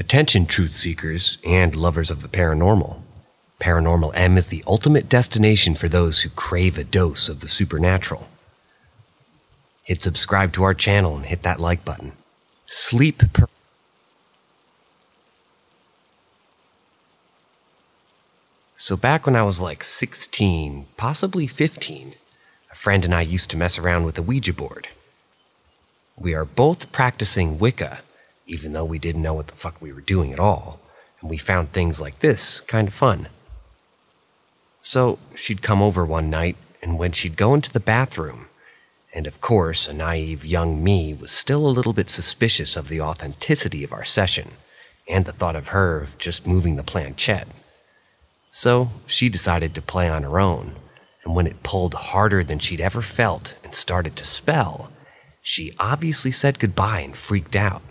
Attention, truth seekers and lovers of the paranormal. Paranormal M is the ultimate destination for those who crave a dose of the supernatural. Hit subscribe to our channel and hit that like button. So back when I was like 16, possibly 15, a friend and I used to mess around with a Ouija board. We are both practicing Wicca, even though we didn't know what the fuck we were doing at all, and we found things like this kind of fun. So she'd come over one night, and when she'd go into the bathroom, and of course a naive young me was still a little bit suspicious of the authenticity of our session, and the thought of her just moving the planchette. So she decided to play on her own, and when it pulled harder than she'd ever felt and started to spell, she obviously said goodbye and freaked out.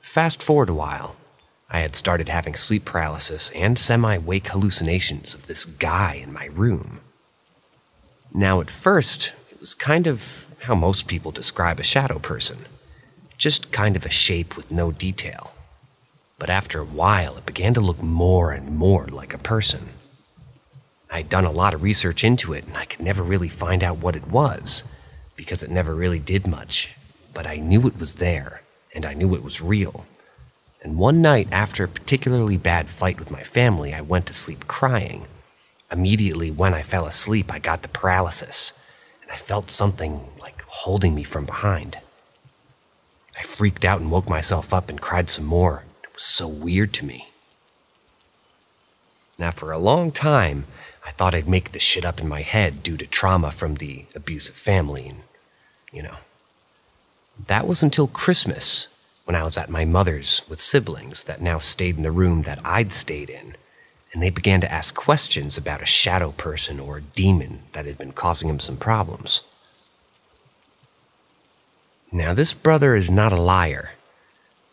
Fast forward a while, I had started having sleep paralysis and semi-wake hallucinations of this guy in my room. Now at first, it was kind of how most people describe a shadow person, just kind of a shape with no detail. But after a while, it began to look more and more like a person. I'd done a lot of research into it, and I could never really find out what it was, because it never really did much. But I knew it was there, and I knew it was real. And one night, after a particularly bad fight with my family, I went to sleep crying. Immediately when I fell asleep, I got the paralysis, and I felt something like holding me from behind. I freaked out and woke myself up and cried some more. It was so weird to me. Now, for a long time, I thought I'd make this shit up in my head due to trauma from the abusive family, and, That was until Christmas, when I was at my mother's with siblings that now stayed in the room that I'd stayed in, and they began to ask questions about a shadow person or a demon that had been causing him some problems. Now, this brother is not a liar.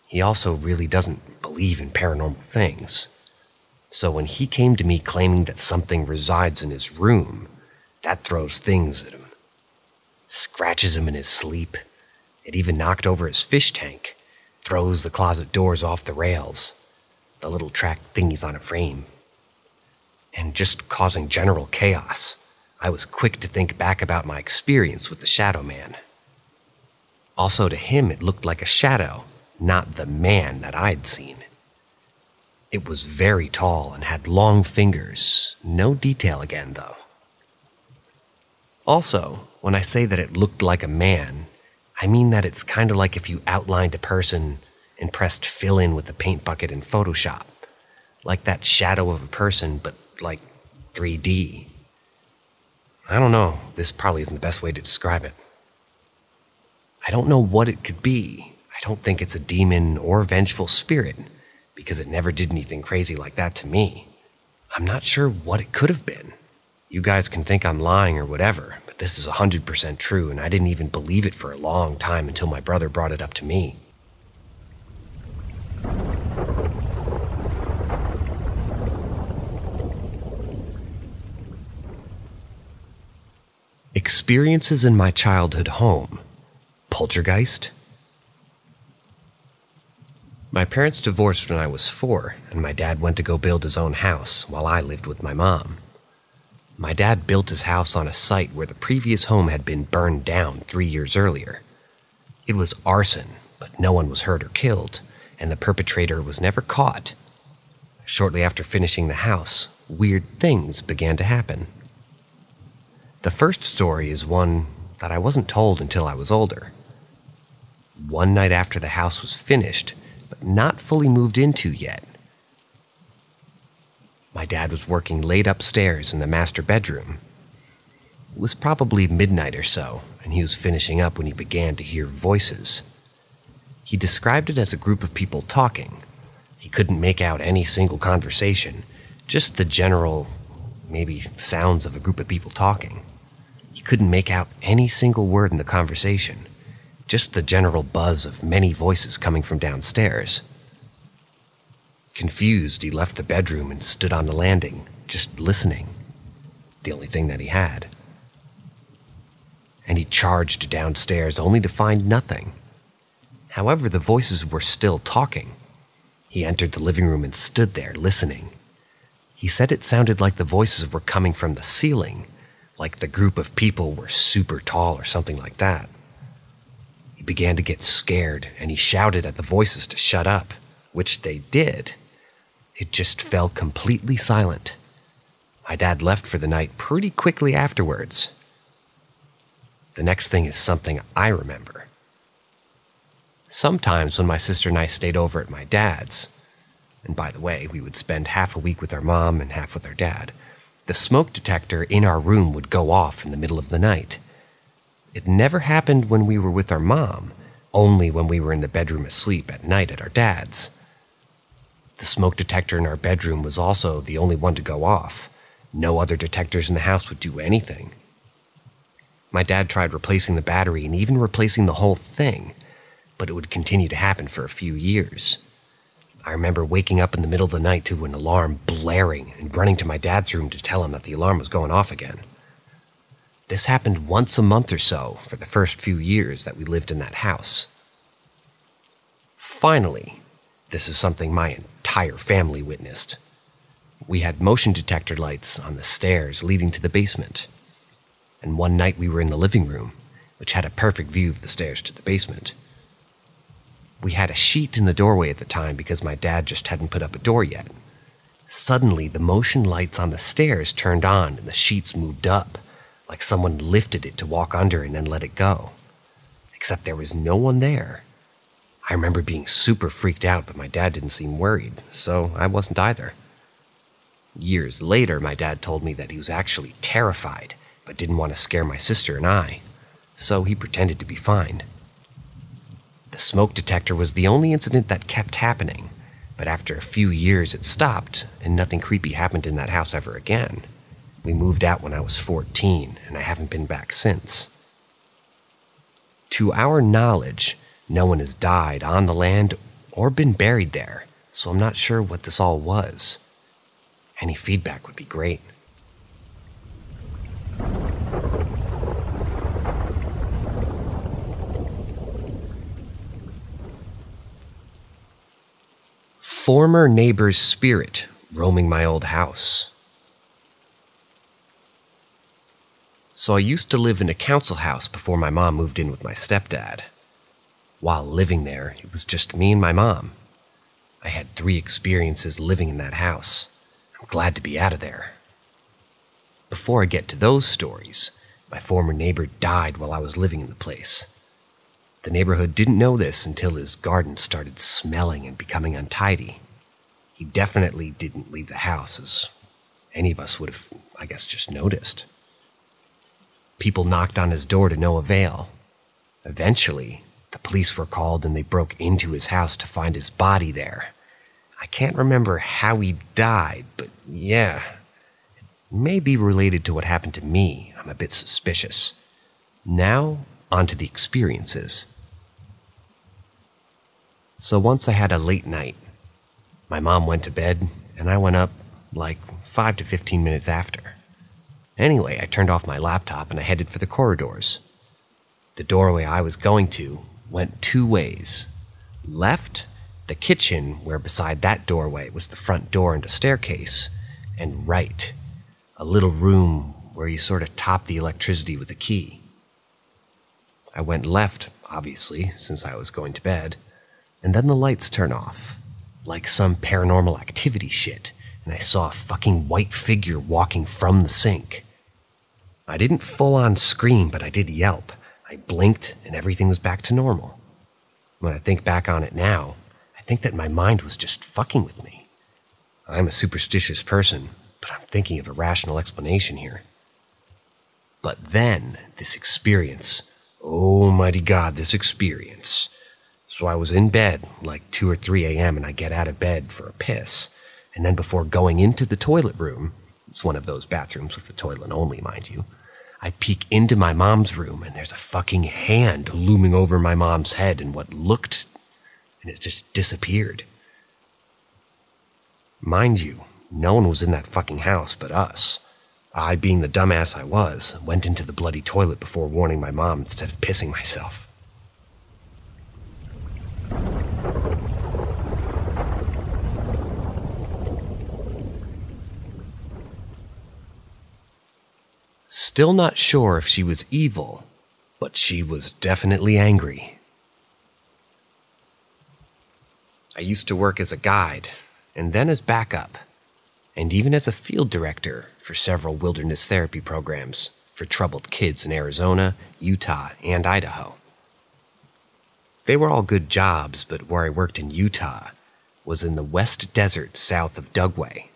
He also really doesn't believe in paranormal things. So when he came to me claiming that something resides in his room, that throws things at him. Scratches him in his sleep. It even knocked over his fish tank. Throws the closet doors off the rails. The little track thingies on a frame. And just causing general chaos. I was quick to think back about my experience with the Shadow Man. Also, to him, it looked like a shadow, not the man that I'd seen. It was very tall and had long fingers. No detail again, though. Also, when I say that it looked like a man, I mean that it's kind of like if you outlined a person and pressed fill in with a paint bucket in Photoshop. Like that shadow of a person, but like 3D. I don't know, this probably isn't the best way to describe it. I don't know what it could be. I don't think it's a demon or vengeful spirit, because it never did anything crazy like that to me. I'm not sure what it could have been. You guys can think I'm lying or whatever, but this is 100% true, and I didn't even believe it for a long time until my brother brought it up to me. Experiences in my childhood home. Poltergeist? My parents divorced when I was 4, and my dad went to go build his own house while I lived with my mom. My dad built his house on a site where the previous home had been burned down 3 years earlier. It was arson, but no one was hurt or killed, and the perpetrator was never caught. Shortly after finishing the house, weird things began to happen. The first story is one that I wasn't told until I was older. One night after the house was finished, but not fully moved into yet, my dad was working late upstairs in the master bedroom. It was probably midnight or so, and he was finishing up when he began to hear voices. He described it as a group of people talking. He couldn't make out any single conversation, just the general, maybe sounds of a group of people talking. He couldn't make out any single word in the conversation, just the general buzz of many voices coming from downstairs. Confused, he left the bedroom and stood on the landing, just listening. The only thing that he had. And he charged downstairs only to find nothing. However, the voices were still talking. He entered the living room and stood there, listening. He said it sounded like the voices were coming from the ceiling, like the group of people were super tall or something like that. He began to get scared, and he shouted at the voices to shut up, which they did. It just fell completely silent. My dad left for the night pretty quickly afterwards. The next thing is something I remember. Sometimes when my sister and I stayed over at my dad's, and by the way, we would spend half a week with our mom and half with our dad, the smoke detector in our room would go off in the middle of the night. It never happened when we were with our mom, only when we were in the bedroom asleep at night at our dad's. The smoke detector in our bedroom was also the only one to go off. No other detectors in the house would do anything. My dad tried replacing the battery and even replacing the whole thing, but it would continue to happen for a few years. I remember waking up in the middle of the night to an alarm blaring and running to my dad's room to tell him that the alarm was going off again. This happened once a month or so for the first few years that we lived in that house. Finally, this is something my entire family witnessed. We had motion detector lights on the stairs leading to the basement. And one night we were in the living room, which had a perfect view of the stairs to the basement. We had a sheet in the doorway at the time because my dad just hadn't put up a door yet. Suddenly, the motion lights on the stairs turned on and the sheets moved up, like someone lifted it to walk under and then let it go. Except there was no one there. I remember being super freaked out, but my dad didn't seem worried, so I wasn't either. Years later, my dad told me that he was actually terrified, but didn't want to scare my sister and I, so he pretended to be fine. The smoke detector was the only incident that kept happening, but after a few years it stopped, and nothing creepy happened in that house ever again. We moved out when I was 14, and I haven't been back since. To our knowledge, no one has died on the land or been buried there, so I'm not sure what this all was. Any feedback would be great. Former neighbor's spirit roaming my old house. So I used to live in a council house before my mom moved in with my stepdad. While living there, it was just me and my mom. I had 3 experiences living in that house. I'm glad to be out of there. Before I get to those stories, my former neighbor died while I was living in the place. The neighborhood didn't know this until his garden started smelling and becoming untidy. He definitely didn't leave the house, as any of us would have, I guess, just noticed. People knocked on his door to no avail. Eventually, the police were called and they broke into his house to find his body there. I can't remember how he died, but yeah, it may be related to what happened to me. I'm a bit suspicious. Now, on to the experiences. So once I had a late night. My mom went to bed, and I went up like 5 to 15 minutes after. Anyway, I turned off my laptop and I headed for the corridors. The doorway I was going to went 2 ways. Left, the kitchen, where beside that doorway was the front door and a staircase, and right, a little room where you sort of top the electricity with a key. I went left, obviously, since I was going to bed, and then the lights turn off, like some paranormal activity shit, and I saw a fucking white figure walking from the sink. I didn't full-on scream, but I did yelp. I blinked, and everything was back to normal. When I think back on it now, I think that my mind was just fucking with me. I'm a superstitious person, but I'm thinking of a rational explanation here. But then, this experience, oh mighty God, this experience. So I was in bed, like 2 or 3 a.m., and I get out of bed for a piss. And then before going into the toilet room, it's one of those bathrooms with the toilet only, mind you, I peek into my mom's room, and there's a fucking hand looming over my mom's head and what looked, and it just disappeared. Mind you, no one was in that fucking house but us. I, being the dumbass I was, went into the bloody toilet before warning my mom instead of pissing myself. still not sure if she was evil, but she was definitely angry. I used to work as a guide, and then as backup, and even as a field director for several wilderness therapy programs for troubled kids in Arizona, Utah, and Idaho. They were all good jobs, but where I worked in Utah was in the West Desert south of Dugway.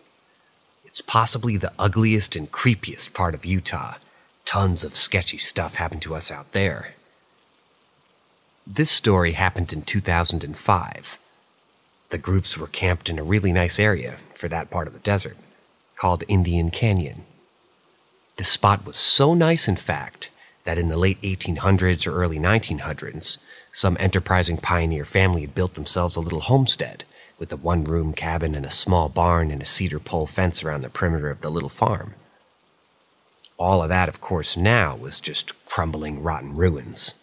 It's possibly the ugliest and creepiest part of Utah. Tons of sketchy stuff happened to us out there. This story happened in 2005. The groups were camped in a really nice area for that part of the desert, called Indian Canyon. The spot was so nice, in fact, that in the late 1800s or early 1900s, some enterprising pioneer family had built themselves a little homestead with a one-room cabin and a small barn and a cedar pole fence around the perimeter of the little farm. All of that, of course, now was just crumbling, rotten ruins.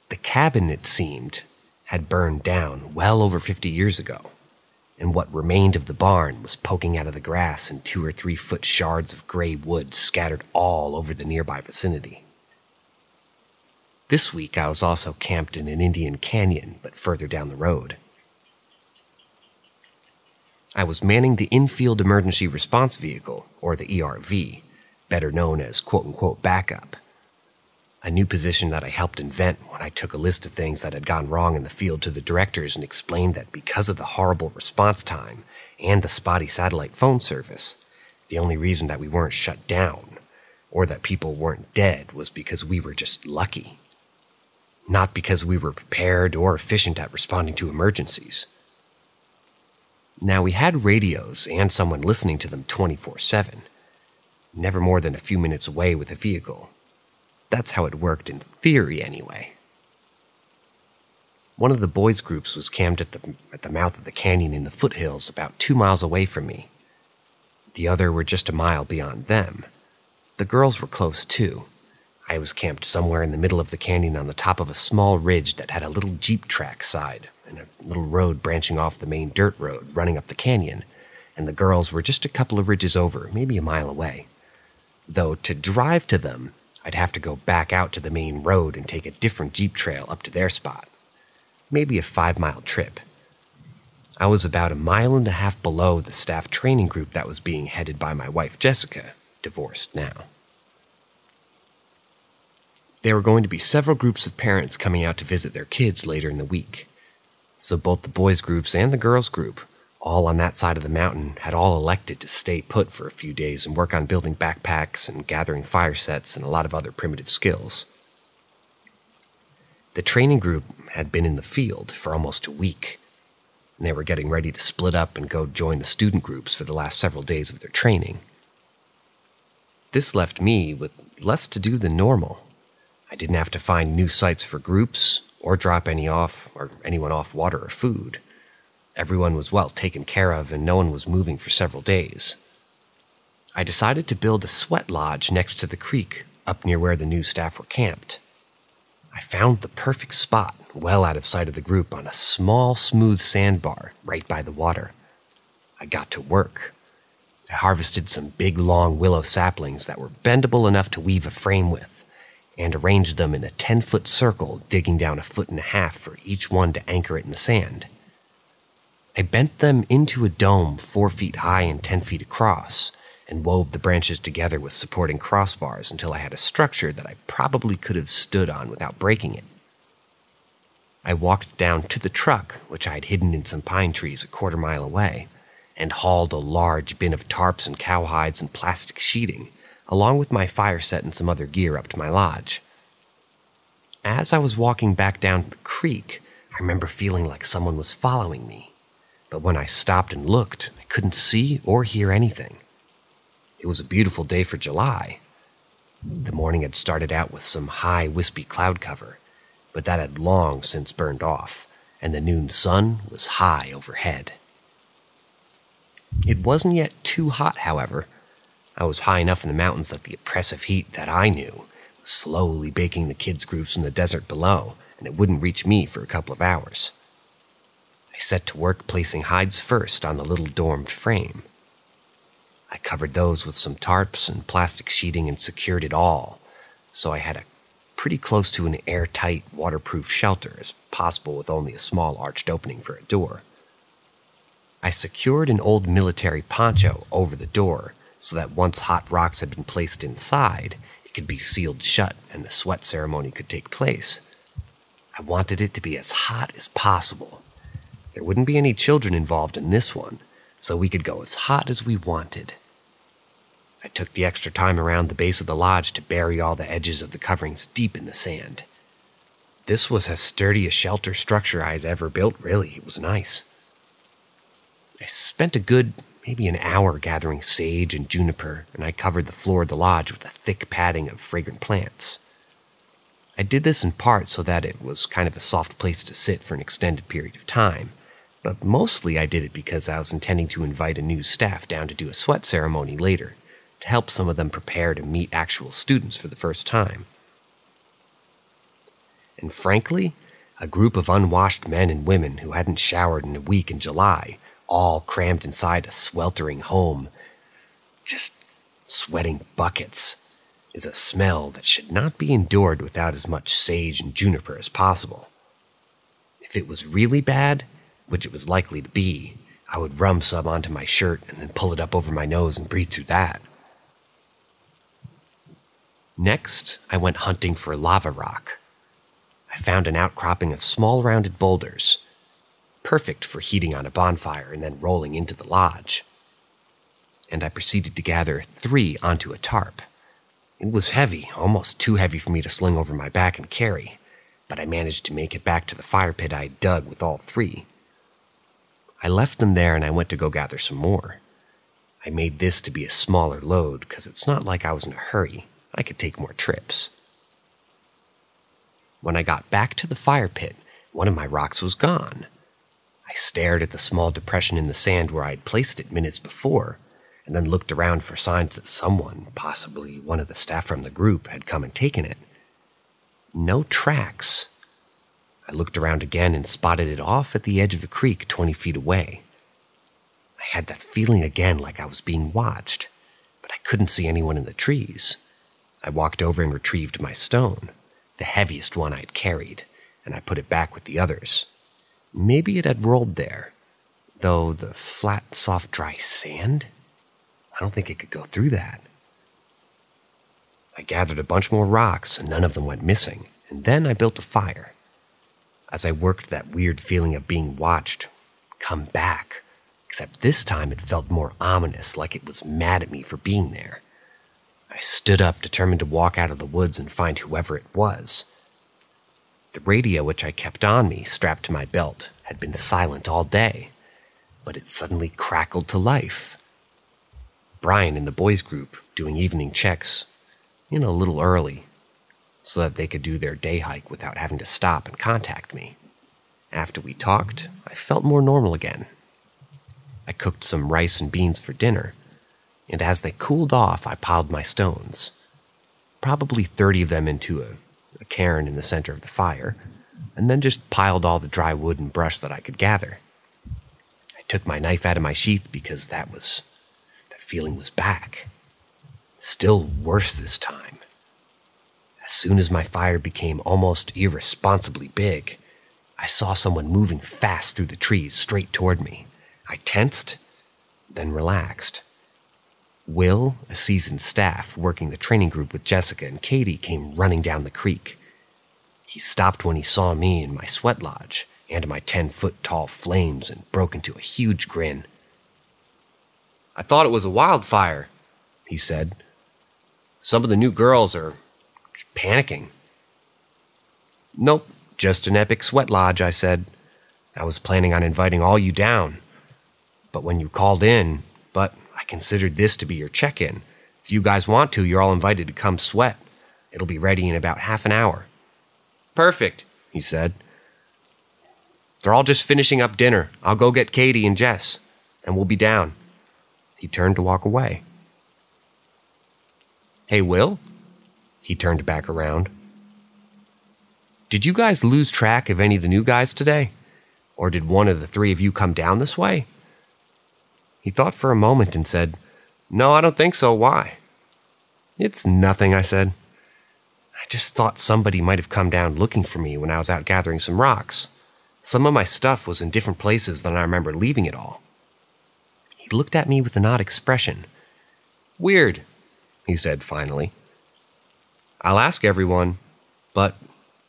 The cabin, it seemed, had burned down well over 50 years ago, and what remained of the barn was poking out of the grass in 2 or 3 foot shards of gray wood scattered all over the nearby vicinity. This week I was also camped in an Indian Canyon, but further down the road. I was manning the Infield Emergency Response Vehicle, or the ERV, better known as quote-unquote backup, a new position that I helped invent when I took a list of things that had gone wrong in the field to the directors and explained that because of the horrible response time and the spotty satellite phone service, the only reason that we weren't shut down or that people weren't dead was because we were just lucky, not because we were prepared or efficient at responding to emergencies. Now, we had radios and someone listening to them 24/7, never more than a few minutes away with a vehicle. That's how it worked in theory, anyway. One of the boys' groups was camped at the mouth of the canyon in the foothills about 2 miles away from me. The other were just a mile beyond them. The girls were close, too. I was camped somewhere in the middle of the canyon on the top of a small ridge that had a little jeep track side and a little road branching off the main dirt road running up the canyon, and the girls were just a couple of ridges over, maybe a mile away. Though to drive to them, I'd have to go back out to the main road and take a different jeep trail up to their spot. Maybe a 5-mile trip. I was about 1.5 miles below the staff training group that was being headed by my wife Jessica, divorced now. There were going to be several groups of parents coming out to visit their kids later in the week. So both the boys' groups and the girls' group, all on that side of the mountain, had all elected to stay put for a few days and work on building backpacks and gathering fire sets and a lot of other primitive skills. The training group had been in the field for almost a week, and they were getting ready to split up and go join the student groups for the last several days of their training. This left me with less to do than normal. I didn't have to find new sites for groups or drop anyone off water or food. Everyone was well taken care of, and no one was moving for several days. I decided to build a sweat lodge next to the creek, up near where the new staff were camped. I found the perfect spot, well out of sight of the group, on a small, smooth sandbar right by the water. I got to work. I harvested some big, long willow saplings that were bendable enough to weave a frame with, and arranged them in a 10-foot circle, digging down 1.5 feet for each one to anchor it in the sand. I bent them into a dome 4 feet high and 10 feet across, and wove the branches together with supporting crossbars until I had a structure that I probably could have stood on without breaking it. I walked down to the truck, which I had hidden in some pine trees 1/4 mile away, and hauled a large bin of tarps and cowhides and plastic sheeting, along with my fire set and some other gear, up to my lodge. As I was walking back down the creek, I remember feeling like someone was following me. But when I stopped and looked, I couldn't see or hear anything. It was a beautiful day for July. The morning had started out with some high, wispy cloud cover, but that had long since burned off, and the noon sun was high overhead. It wasn't yet too hot, however. I was high enough in the mountains that the oppressive heat that I knew was slowly baking the kids' groups in the desert below, and it wouldn't reach me for a couple of hours. I set to work placing hides first on the little domed frame. I covered those with some tarps and plastic sheeting and secured it all, so I had a pretty close to an airtight, waterproof shelter as possible with only a small arched opening for a door. I secured an old military poncho over the door so that once hot rocks had been placed inside, it could be sealed shut and the sweat ceremony could take place. I wanted it to be as hot as possible. There wouldn't be any children involved in this one, so we could go as hot as we wanted. I took the extra time around the base of the lodge to bury all the edges of the coverings deep in the sand. This was as sturdy a shelter structure I had ever built, really. It was nice. I spent a good, maybe an hour gathering sage and juniper, and I covered the floor of the lodge with a thick padding of fragrant plants. I did this in part so that it was kind of a soft place to sit for an extended period of time, but mostly I did it because I was intending to invite a new staff down to do a sweat ceremony later, to help some of them prepare to meet actual students for the first time. And frankly, a group of unwashed men and women who hadn't showered in a week in July, all crammed inside a sweltering home, just sweating buckets, is a smell that should not be endured without as much sage and juniper as possible. If it was really bad, which it was likely to be, I would rum some onto my shirt and then pull it up over my nose and breathe through that. Next, I went hunting for lava rock. I found an outcropping of small rounded boulders, perfect for heating on a bonfire and then rolling into the lodge. And I proceeded to gather 3 onto a tarp. It was heavy, almost too heavy for me to sling over my back and carry, but I managed to make it back to the fire pit I had dug with all 3. I left them there and I went to go gather some more. I made this to be a smaller load because it's not like I was in a hurry. I could take more trips. When I got back to the fire pit, one of my rocks was gone. I stared at the small depression in the sand where I had placed it minutes before, and then looked around for signs that someone, possibly one of the staff from the group, had come and taken it. No tracks. I looked around again and spotted it off at the edge of a creek 20 feet away. I had that feeling again like I was being watched, but I couldn't see anyone in the trees. I walked over and retrieved my stone, the heaviest one I'd carried, and I put it back with the others. Maybe it had rolled there, though the flat, soft, dry sand? I don't think it could go through that. I gathered a bunch more rocks, and none of them went missing, and then I built a fire. As I worked, that weird feeling of being watched come back, except this time it felt more ominous, like it was mad at me for being there. I stood up, determined to walk out of the woods and find whoever it was. The radio, which I kept on me, strapped to my belt, had been silent all day, but it suddenly crackled to life. Brian and the boys' group doing evening checks, a little early, so that they could do their day hike without having to stop and contact me. After we talked, I felt more normal again. I cooked some rice and beans for dinner, and as they cooled off, I piled my stones, probably 30 of them into a cairn in the center of the fire, and then just piled all the dry wood and brush that I could gather. I took my knife out of my sheath because that feeling was back. Still worse this time. As soon as my fire became almost irresponsibly big, I saw someone moving fast through the trees straight toward me. I tensed, then relaxed. Will, a seasoned staff working the training group with Jessica and Katie, came running down the creek. He stopped when he saw me in my sweat lodge and my 10-foot-tall flames and broke into a huge grin. "I thought it was a wildfire," he said. "Some of the new girls are panicking." "Nope, just an epic sweat lodge," I said. "I was planning on inviting all you down. But when you called in, I considered this to be your check-in. If you guys want to, you're all invited to come sweat. It'll be ready in about half an hour." "Perfect," he said. "They're all just finishing up dinner. I'll go get Katie and Jess, and we'll be down." He turned to walk away. "Hey, Will?" He turned back around. "Did you guys lose track of any of the new guys today? Or did one of the 3 of you come down this way?" He thought for a moment and said, No, I don't think so. Why? It's nothing, I said. I just thought somebody might have come down looking for me when I was out gathering some rocks. Some of my stuff was in different places than I remember leaving it all. He looked at me with an odd expression. Weird, he said finally. I'll ask everyone, but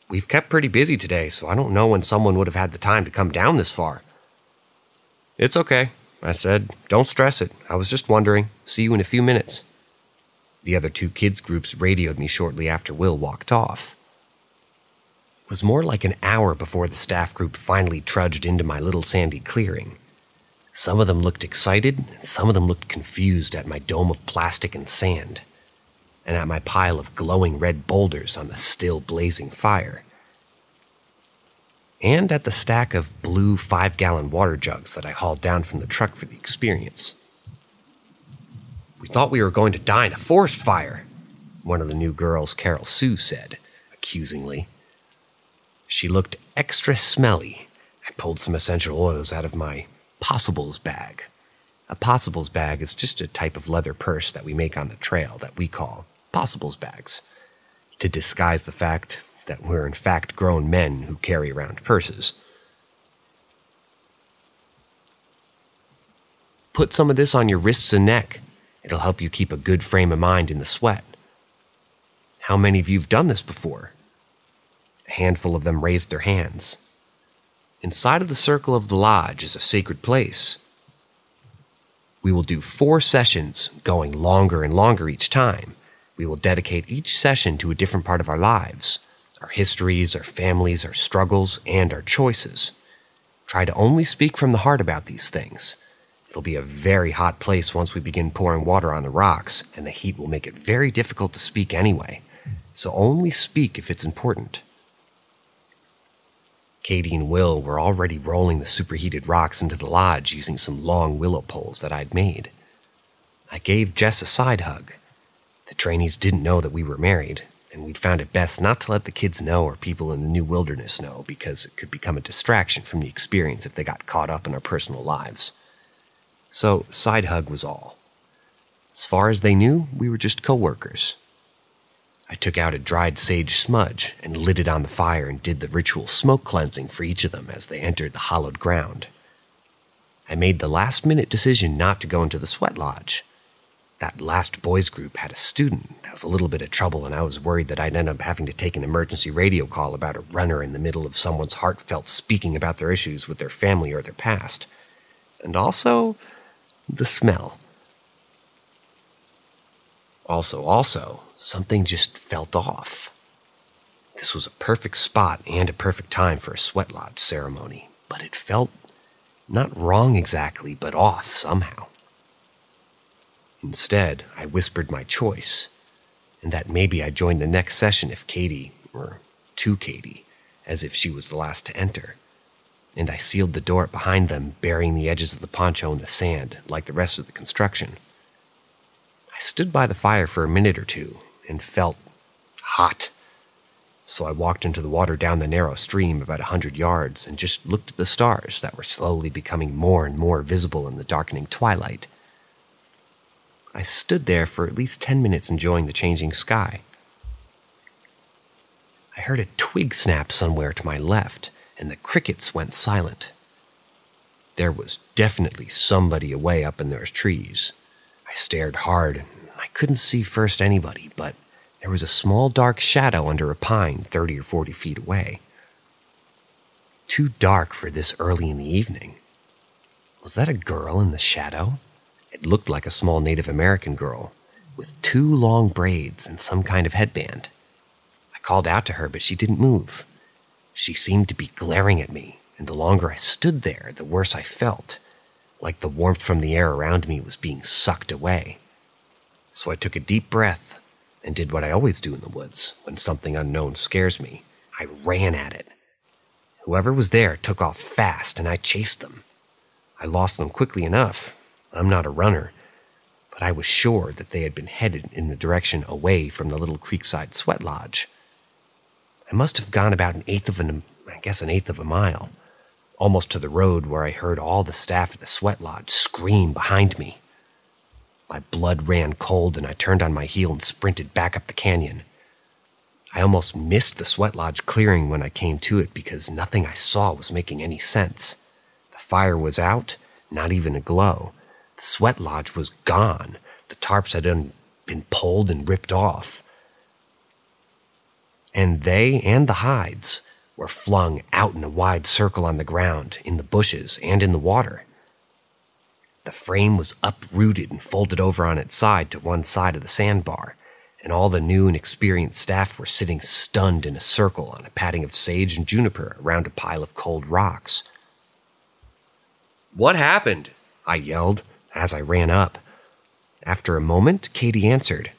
we've kept pretty busy today, so I don't know when someone would have had the time to come down this far. It's okay, I said. Don't stress it. I was just wondering. See you in a few minutes. The other two kids' groups radioed me shortly after Will walked off. It was more like an hour before the staff group finally trudged into my little sandy clearing. Some of them looked excited, and some of them looked confused at my dome of plastic and sand, and at my pile of glowing red boulders on the still blazing fire, and at the stack of blue 5-gallon water jugs that I hauled down from the truck for the experience. We thought we were going to die in a forest fire, one of the new girls, Carol Sue, said, accusingly. She looked extra smelly. I pulled some essential oils out of my possibles bag. A possibles bag is just a type of leather purse that we make on the trail that we call possibles bags, to disguise the fact that we're in fact grown men who carry around purses. Put some of this on your wrists and neck. It'll help you keep a good frame of mind in the sweat. How many of you have done this before? A handful of them raised their hands. Inside of the circle of the lodge is a sacred place. We will do 4 sessions, going longer and longer each time. We will dedicate each session to a different part of our lives, our histories, our families, our struggles, and our choices. Try to only speak from the heart about these things. It'll be a very hot place once we begin pouring water on the rocks, and the heat will make it very difficult to speak anyway. So only speak if it's important. Katie and Will were already rolling the superheated rocks into the lodge using some long willow poles that I'd made. I gave Jess a side hug. The trainees didn't know that we were married, and we'd found it best not to let the kids know or people in the new wilderness know because it could become a distraction from the experience if they got caught up in our personal lives. So, side hug was all. As far as they knew, we were just co-workers. I took out a dried sage smudge and lit it on the fire and did the ritual smoke cleansing for each of them as they entered the hollowed ground. I made the last-minute decision not to go into the sweat lodge. That last boys group had a student that was a little bit of trouble, and I was worried that I'd end up having to take an emergency radio call about a runner in the middle of someone's heartfelt speaking about their issues with their family or their past. And also, the smell. Also, something just felt off. This was a perfect spot and a perfect time for a sweat lodge ceremony, but it felt not wrong exactly, but off somehow. Instead, I whispered my choice, and that maybe I'd join the next session if Katie, or to Katie, as if she was the last to enter. And I sealed the door behind them, burying the edges of the poncho in the sand, like the rest of the construction. I stood by the fire for a minute or two, and felt hot. So I walked into the water down the narrow stream about 100 yards, and just looked at the stars that were slowly becoming more and more visible in the darkening twilight. I stood there for at least 10 minutes enjoying the changing sky. I heard a twig snap somewhere to my left, and the crickets went silent. There was definitely somebody away up in those trees. I stared hard, and I couldn't see first anybody, but there was a small dark shadow under a pine 30 or 40 feet away. Too dark for this early in the evening. Was that a girl in the shadow? It looked like a small Native American girl, with 2 long braids and some kind of headband. I called out to her, but she didn't move. She seemed to be glaring at me, and the longer I stood there, the worse I felt, like the warmth from the air around me was being sucked away. So I took a deep breath and did what I always do in the woods when something unknown scares me. I ran at it. Whoever was there took off fast, and I chased them. I lost them quickly enough. I'm not a runner, but I was sure that they had been headed in the direction away from the little creekside sweat lodge. I must have gone about an eighth of a mile, almost to the road where I heard all the staff at the sweat lodge scream behind me. My blood ran cold and I turned on my heel and sprinted back up the canyon. I almost missed the sweat lodge clearing when I came to it because nothing I saw was making any sense. The fire was out, not even a glow. The sweat lodge was gone. The tarps had been pulled and ripped off. And they and the hides were flung out in a wide circle on the ground, in the bushes, and in the water. The frame was uprooted and folded over on its side to one side of the sandbar, and all the new and experienced staff were sitting stunned in a circle on a padding of sage and juniper around a pile of cold rocks. "What happened?" I yelled as I ran up. After a moment, Katie answered.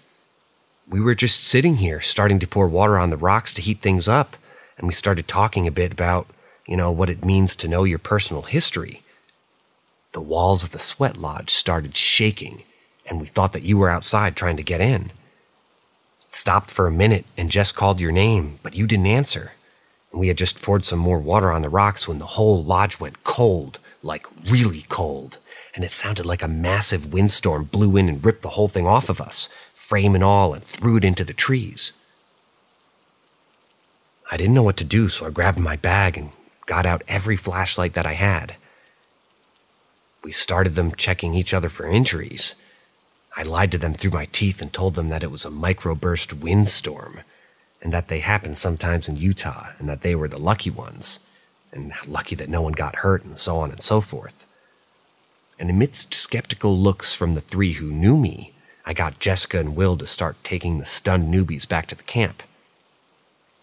"We were just sitting here, starting to pour water on the rocks to heat things up, and we started talking a bit about, what it means to know your personal history. The walls of the sweat lodge started shaking, and we thought that you were outside trying to get in. It stopped for a minute and Jess called your name, but you didn't answer. And we had just poured some more water on the rocks when the whole lodge went cold, like really cold, and it sounded like a massive windstorm blew in and ripped the whole thing off of us, frame and all, and threw it into the trees. I didn't know what to do, so I grabbed my bag and got out every flashlight that I had. We started them checking each other for injuries. I lied to them through my teeth and told them that it was a microburst windstorm, and that they happened sometimes in Utah, and that they were the lucky ones, and lucky that no one got hurt, and so on and so forth. And amidst skeptical looks from the three who knew me, I got Jessica and Will to start taking the stunned newbies back to the camp.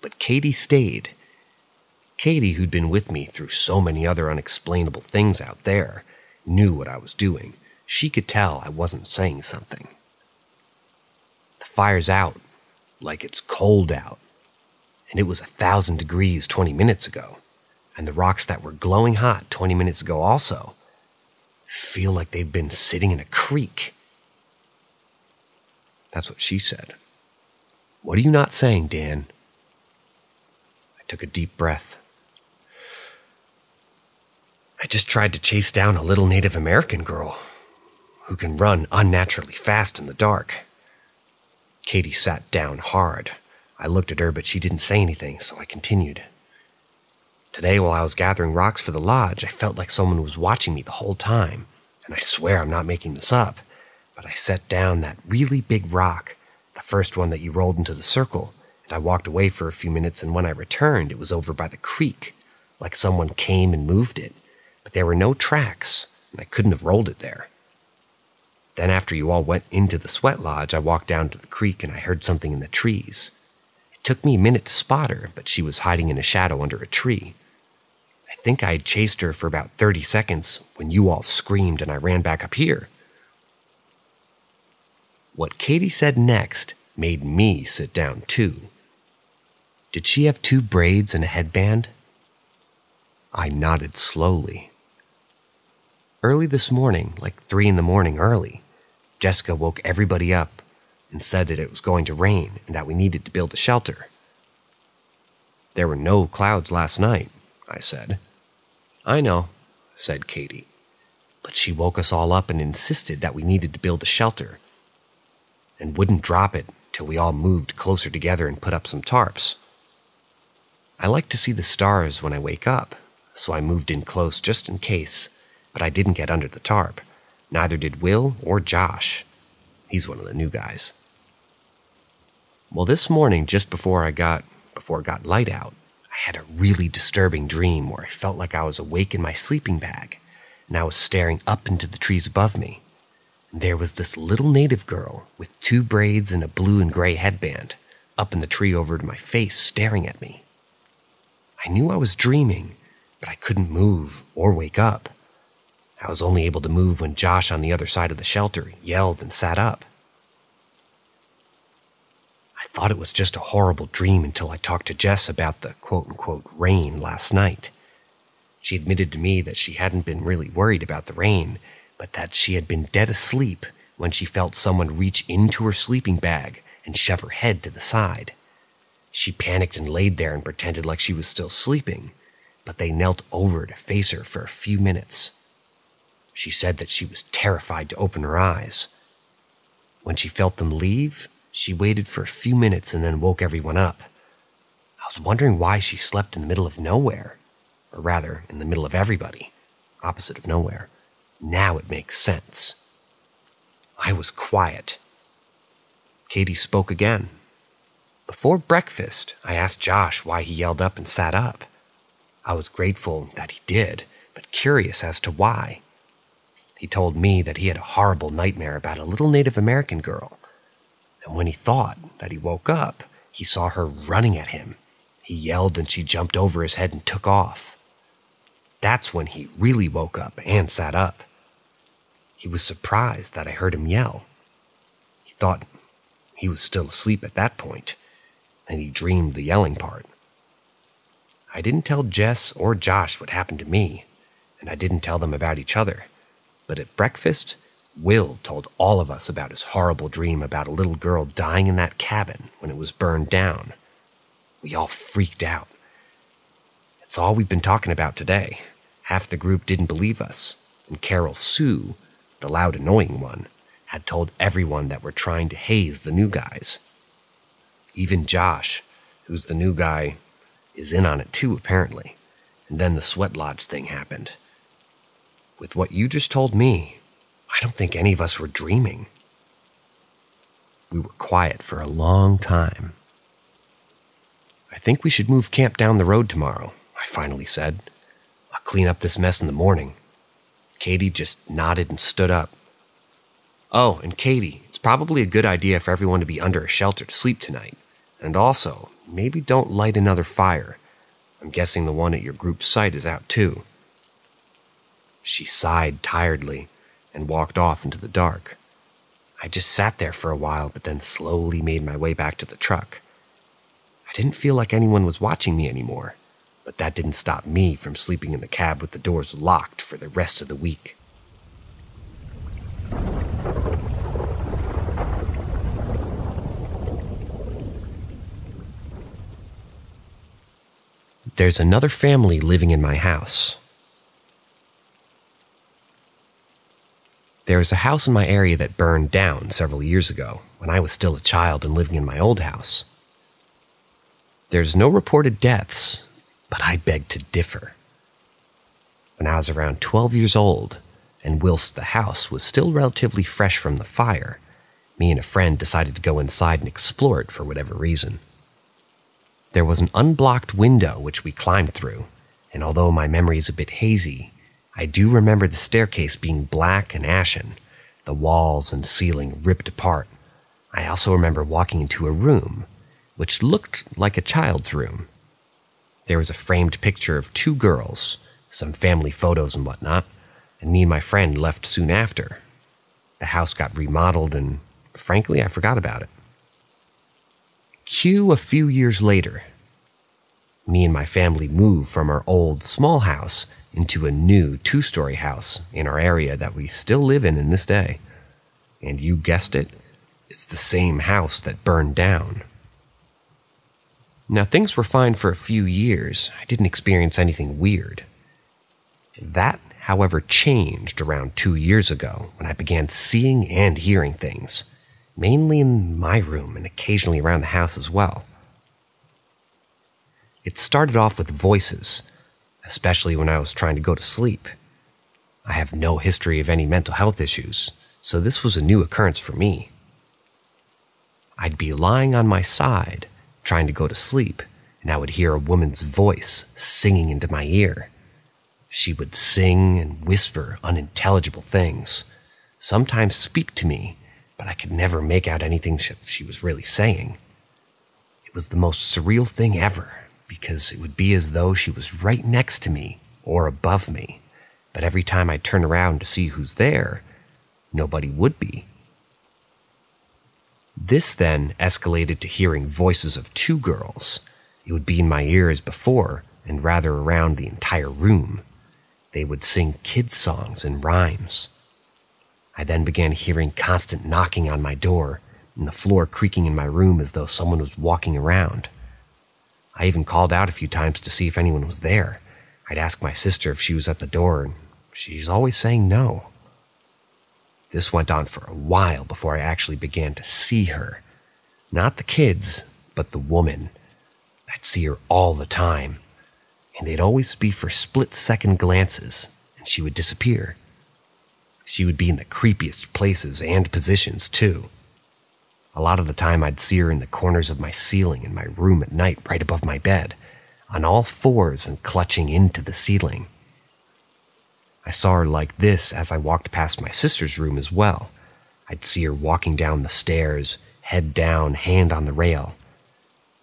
But Katie stayed. Katie, who'd been with me through so many other unexplainable things out there, knew what I was doing. She could tell I wasn't saying something. The fire's out, like it's cold out, and it was 1,000 degrees 20 minutes ago, and the rocks that were glowing hot 20 minutes ago also feel like they've been sitting in a creek. That's what she said. What are you not saying, Dan? I took a deep breath. I just tried to chase down a little Native American girl who can run unnaturally fast in the dark. Katie sat down hard. I looked at her, but she didn't say anything, so I continued. Today, while I was gathering rocks for the lodge, I felt like someone was watching me the whole time, and I swear I'm not making this up, but I set down that really big rock, the first one that you rolled into the circle, and I walked away for a few minutes, and when I returned, it was over by the creek, like someone came and moved it, but there were no tracks, and I couldn't have rolled it there. Then after you all went into the sweat lodge, I walked down to the creek and I heard something in the trees. It took me a minute to spot her, but she was hiding in a shadow under a tree. I think I had chased her for about 30 seconds when you all screamed and I ran back up here. What Katie said next made me sit down too. Did she have 2 braids and a headband? I nodded slowly. Early this morning, like 3 a.m. early, Jessica woke everybody up and said that it was going to rain and that we needed to build a shelter. There were no clouds last night, I said. I know, said Katie, but she woke us all up and insisted that we needed to build a shelter and wouldn't drop it till we all moved closer together and put up some tarps. I like to see the stars when I wake up, so I moved in close just in case, but I didn't get under the tarp. Neither did Will or Josh. He's one of the new guys. Well, this morning, just before it got light out, I had a really disturbing dream where I felt like I was awake in my sleeping bag, and I was staring up into the trees above me. And there was this little native girl with 2 braids and a blue and gray headband up in the tree over to my face, staring at me. I knew I was dreaming, but I couldn't move or wake up. I was only able to move when Josh on the other side of the shelter yelled and sat up. I thought it was just a horrible dream until I talked to Jess about the quote-unquote rain last night. She admitted to me that she hadn't been really worried about the rain, but that she had been dead asleep when she felt someone reach into her sleeping bag and shove her head to the side. She panicked and laid there and pretended like she was still sleeping, but they knelt over to face her for a few minutes. She said that she was terrified to open her eyes. When she felt them leave, she waited for a few minutes and then woke everyone up. I was wondering why she slept in the middle of nowhere, or rather, in the middle of everybody, opposite of nowhere. Now it makes sense. I was quiet. Katie spoke again. Before breakfast, I asked Josh why he yelled up and sat up. I was grateful that he did, but curious as to why. He told me that he had a horrible nightmare about a little Native American girl, and when he thought that he woke up, he saw her running at him. He yelled and she jumped over his head and took off. That's when he really woke up and sat up. He was surprised that I heard him yell. He thought he was still asleep at that point, and he dreamed the yelling part. I didn't tell Jess or Josh what happened to me, and I didn't tell them about each other. But at breakfast, Will told all of us about his horrible dream about a little girl dying in that cabin when it was burned down. We all freaked out. It's all we've been talking about today. Half the group didn't believe us, and Carol Sue, the loud annoying one, had told everyone that we're trying to haze the new guys. Even Josh, who's the new guy, is in on it too, apparently. And then the sweat lodge thing happened. With what you just told me, I don't think any of us were dreaming. We were quiet for a long time. I think we should move camp down the road tomorrow, I finally said. I'll clean up this mess in the morning. Katie just nodded and stood up. Oh, and Katie, it's probably a good idea for everyone to be under a shelter to sleep tonight. And also, maybe don't light another fire. I'm guessing the one at your group site is out too. She sighed tiredly and walked off into the dark. I just sat there for a while, but then slowly made my way back to the truck. I didn't feel like anyone was watching me anymore, but that didn't stop me from sleeping in the cab with the doors locked for the rest of the week. There's another family living in my house. There was a house in my area that burned down several years ago when I was still a child and living in my old house. There's no reported deaths, but I beg to differ. When I was around 12 years old, and whilst the house was still relatively fresh from the fire, me and a friend decided to go inside and explore it for whatever reason. There was an unblocked window which we climbed through, and although my memory is a bit hazy, I do remember the staircase being black and ashen, the walls and ceiling ripped apart. I also remember walking into a room, which looked like a child's room. There was a framed picture of two girls, some family photos and whatnot, and me and my friend left soon after. The house got remodeled and, frankly, I forgot about it. Cue a few years later. Me and my family moved from our old small house into a new 2-story house in our area that we still live in this day. And you guessed it, it's the same house that burned down. Now, things were fine for a few years. I didn't experience anything weird. That, however, changed around 2 years ago when I began seeing and hearing things, mainly in my room and occasionally around the house as well. It started off with voices, especially when I was trying to go to sleep. I have no history of any mental health issues, so this was a new occurrence for me. I'd be lying on my side, trying to go to sleep, and I would hear a woman's voice singing into my ear. She would sing and whisper unintelligible things, sometimes speak to me, but I could never make out anything she was really saying. It was the most surreal thing ever, because it would be as though she was right next to me or above me, but every time I'd turn around to see who's there, nobody would be. This then escalated to hearing voices of two girls. It would be in my ear as before, and rather around the entire room. They would sing kids' songs and rhymes. I then began hearing constant knocking on my door, and the floor creaking in my room as though someone was walking around. I even called out a few times to see if anyone was there. I'd ask my sister if she was at the door, and she's always saying no. This went on for a while before I actually began to see her. Not the kids, but the woman. I'd see her all the time, and they'd always be for split-second glances, and she would disappear. She would be in the creepiest places and positions, too. A lot of the time I'd see her in the corners of my ceiling in my room at night right above my bed, on all fours and clutching into the ceiling. I saw her like this as I walked past my sister's room as well. I'd see her walking down the stairs, head down, hand on the rail.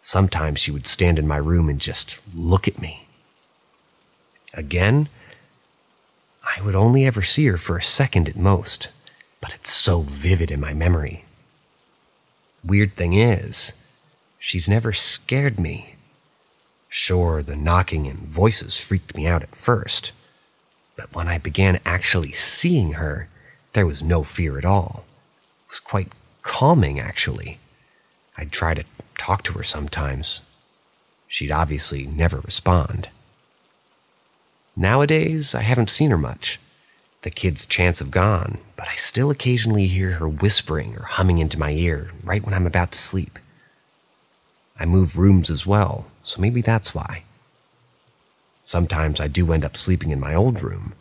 Sometimes she would stand in my room and just look at me. Again, I would only ever see her for a second at most, but it's so vivid in my memory. Weird thing is, she's never scared me. Sure, the knocking and voices freaked me out at first, but when I began actually seeing her, there was no fear at all. It was quite calming, actually. I'd try to talk to her sometimes. She'd obviously never respond. Nowadays, I haven't seen her much. The kids' chants have gone, but I still occasionally hear her whispering or humming into my ear right when I'm about to sleep. I move rooms as well, so maybe that's why. Sometimes I do end up sleeping in my old room,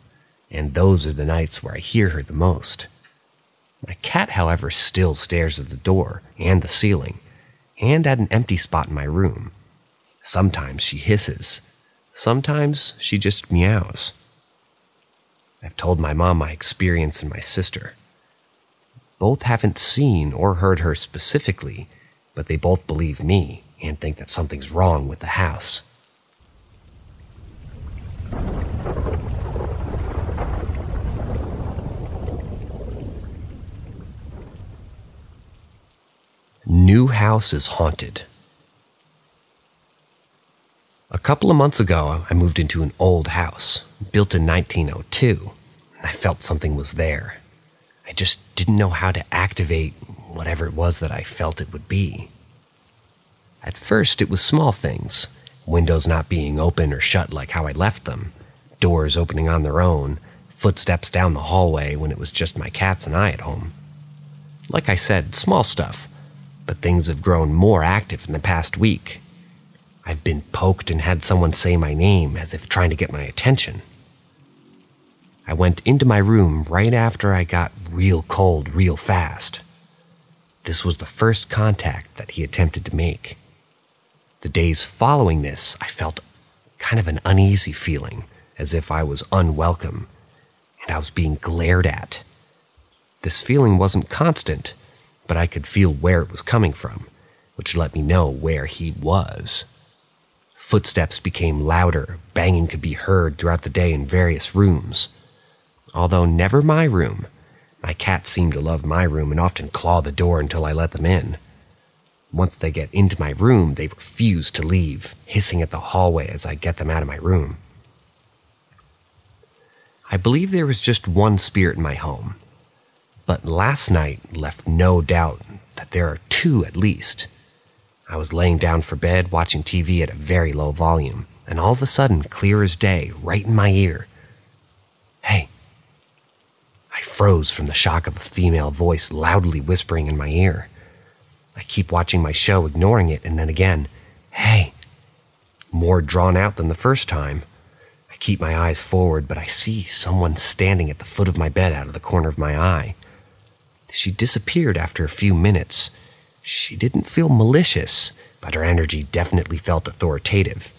and those are the nights where I hear her the most. My cat, however, still stares at the door and the ceiling, and at an empty spot in my room. Sometimes she hisses. Sometimes she just meows. I've told my mom my experience and my sister. Both haven't seen or heard her specifically, but they both believe me and think that something's wrong with the house. New house is haunted. A couple of months ago, I moved into an old house, built in 1902, and I felt something was there. I just didn't know how to activate whatever it was that I felt it would be. At first, it was small things, windows not being open or shut like how I left them, doors opening on their own, footsteps down the hallway when it was just my cats and I at home. Like I said, small stuff, but things have grown more active in the past week. I've been poked and had someone say my name as if trying to get my attention. I went into my room right after I got real cold real fast. This was the first contact that he attempted to make. The days following this, I felt kind of an uneasy feeling, as if I was unwelcome, and I was being glared at. This feeling wasn't constant, but I could feel where it was coming from, which let me know where he was. Footsteps became louder, banging could be heard throughout the day in various rooms. Although never my room, my cats seem to love my room and often claw the door until I let them in. Once they get into my room, they refuse to leave, hissing at the hallway as I get them out of my room. I believe there was just one spirit in my home, but last night left no doubt that there are two at least. I was laying down for bed watching TV at a very low volume, and all of a sudden, clear as day, right in my ear, "Hey." I froze from the shock of a female voice loudly whispering in my ear. I keep watching my show, ignoring it, and then again, "Hey." More drawn out than the first time. I keep my eyes forward, but I see someone standing at the foot of my bed out of the corner of my eye. She disappeared after a few minutes. She didn't feel malicious, but her energy definitely felt authoritative.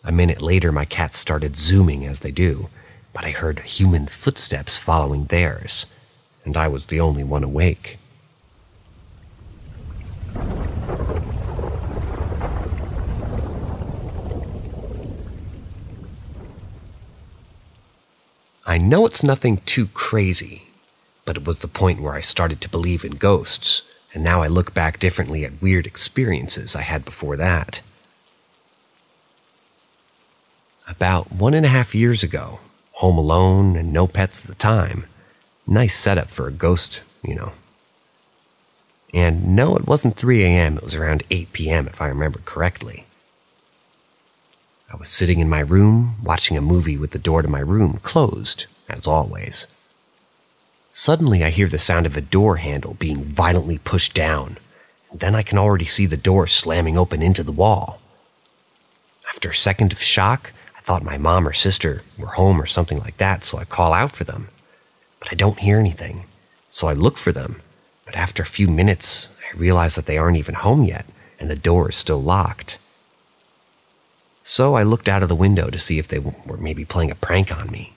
A minute later, my cats started zooming as they do, but I heard human footsteps following theirs, and I was the only one awake. I know it's nothing too crazy, but it was the point where I started to believe in ghosts, and now I look back differently at weird experiences I had before that. About 1.5 years ago, home alone and no pets at the time. Nice setup for a ghost, you know. And no, it wasn't 3 a.m., it was around 8 p.m. if I remember correctly. I was sitting in my room, watching a movie with the door to my room closed, as always. Suddenly, I hear the sound of a door handle being violently pushed down, and then I can already see the door slamming open into the wall. After a second of shock, I thought my mom or sister were home or something like that, so I call out for them. But I don't hear anything, so I look for them. But after a few minutes, I realize that they aren't even home yet, and the door is still locked. So I looked out of the window to see if they were maybe playing a prank on me.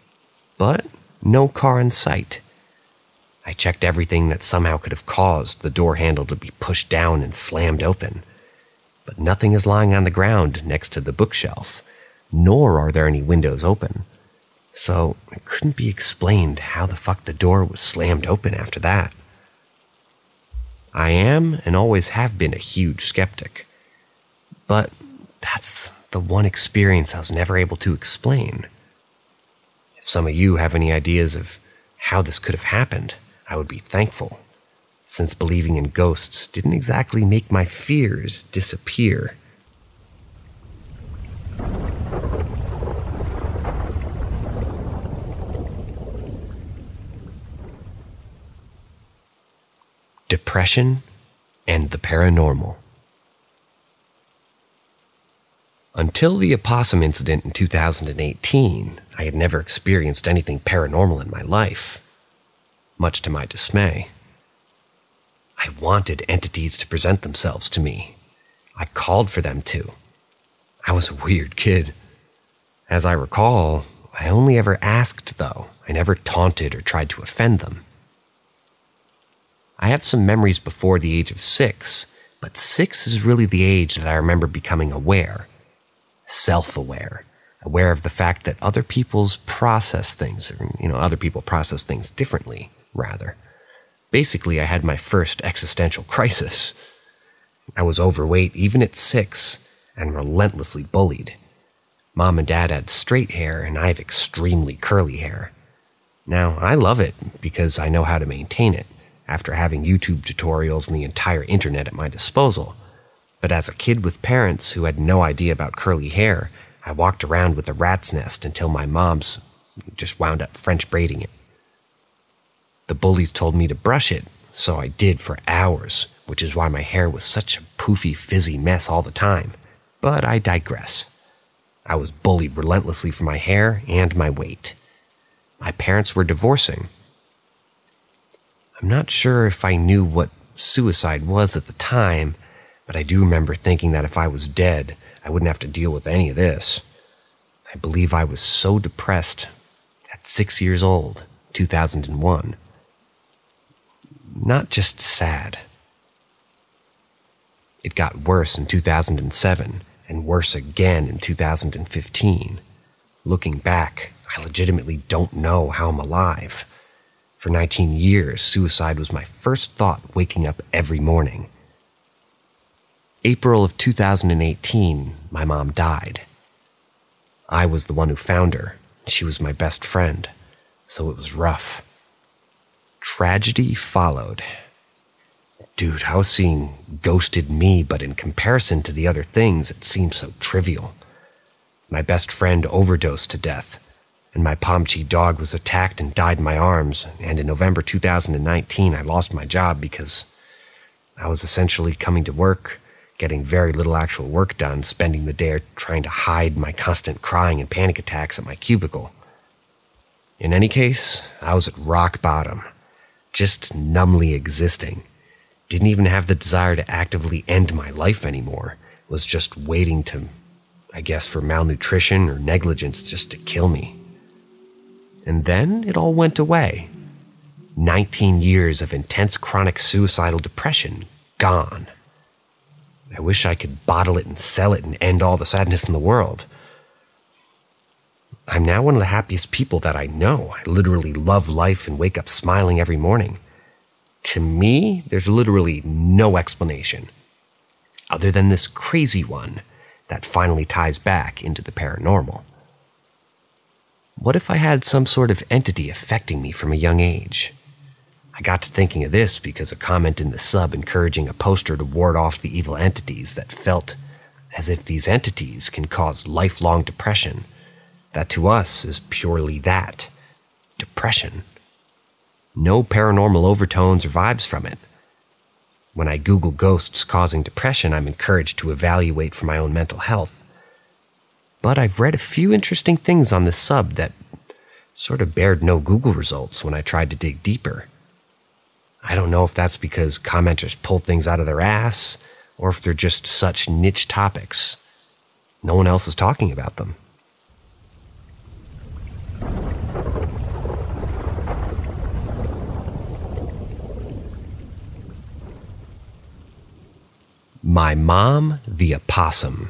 But no car in sight. I checked everything that somehow could have caused the door handle to be pushed down and slammed open. But nothing is lying on the ground next to the bookshelf, nor are there any windows open. So it couldn't be explained how the fuck the door was slammed open after that. I am and always have been a huge skeptic. But that's the one experience I was never able to explain. If some of you have any ideas of how this could have happened, I would be thankful, since believing in ghosts didn't exactly make my fears disappear. Depression and the paranormal. Until the opossum incident in 2018, I had never experienced anything paranormal in my life, much to my dismay. I wanted entities to present themselves to me. I called for them to. I was a weird kid. As I recall, I only ever asked, though. I never taunted or tried to offend them. I have some memories before the age of 6, but 6 is really the age that I remember becoming aware. Self-aware. Aware of the fact that other people process things differently, rather. Basically, I had my first existential crisis. I was overweight even at 6 and relentlessly bullied. Mom and Dad had straight hair and I have extremely curly hair. Now, I love it because I know how to maintain it, after having YouTube tutorials and the entire internet at my disposal. But as a kid with parents who had no idea about curly hair, I walked around with a rat's nest until my mom's just wound up French braiding it. The bullies told me to brush it, so I did for hours, which is why my hair was such a poofy, fizzy mess all the time. But I digress. I was bullied relentlessly for my hair and my weight. My parents were divorcing. I'm not sure if I knew what suicide was at the time, but I do remember thinking that if I was dead, I wouldn't have to deal with any of this. I believe I was so depressed at 6 years old, 2001. Not just sad. It got worse in 2007, and worse again in 2015. Looking back, I legitimately don't know how I'm alive. For 19 years, suicide was my first thought waking up every morning. April of 2018, my mom died. I was the one who found her. She was my best friend, so it was rough. Tragedy followed. Dude, I was seeing ghosted me, but in comparison to the other things, it seemed so trivial. My best friend overdosed to death, and my Pomchi dog was attacked and died in my arms, and in November 2019, I lost my job because I was essentially coming to work, getting very little actual work done, spending the day trying to hide my constant crying and panic attacks at my cubicle. In any case, I was at rock bottom, just numbly existing. Didn't even have the desire to actively end my life anymore. Was just waiting to, I guess, for malnutrition or negligence just to kill me. And then it all went away. 19 years of intense chronic suicidal depression gone. I wish I could bottle it and sell it and end all the sadness in the world. I'm now one of the happiest people that I know. I literally love life and wake up smiling every morning. To me, there's literally no explanation, other than this crazy one that finally ties back into the paranormal. What if I had some sort of entity affecting me from a young age? I got to thinking of this because a comment in the sub encouraging a poster to ward off the evil entities that felt as if these entities can cause lifelong depression. That to us is purely that, depression. No paranormal overtones or vibes from it. When I Google ghosts causing depression, I'm encouraged to evaluate for my own mental health. But I've read a few interesting things on this sub that sort of bared no Google results when I tried to dig deeper. I don't know if that's because commenters pull things out of their ass, or if they're just such niche topics. No one else is talking about them. My Mom, the Opossum.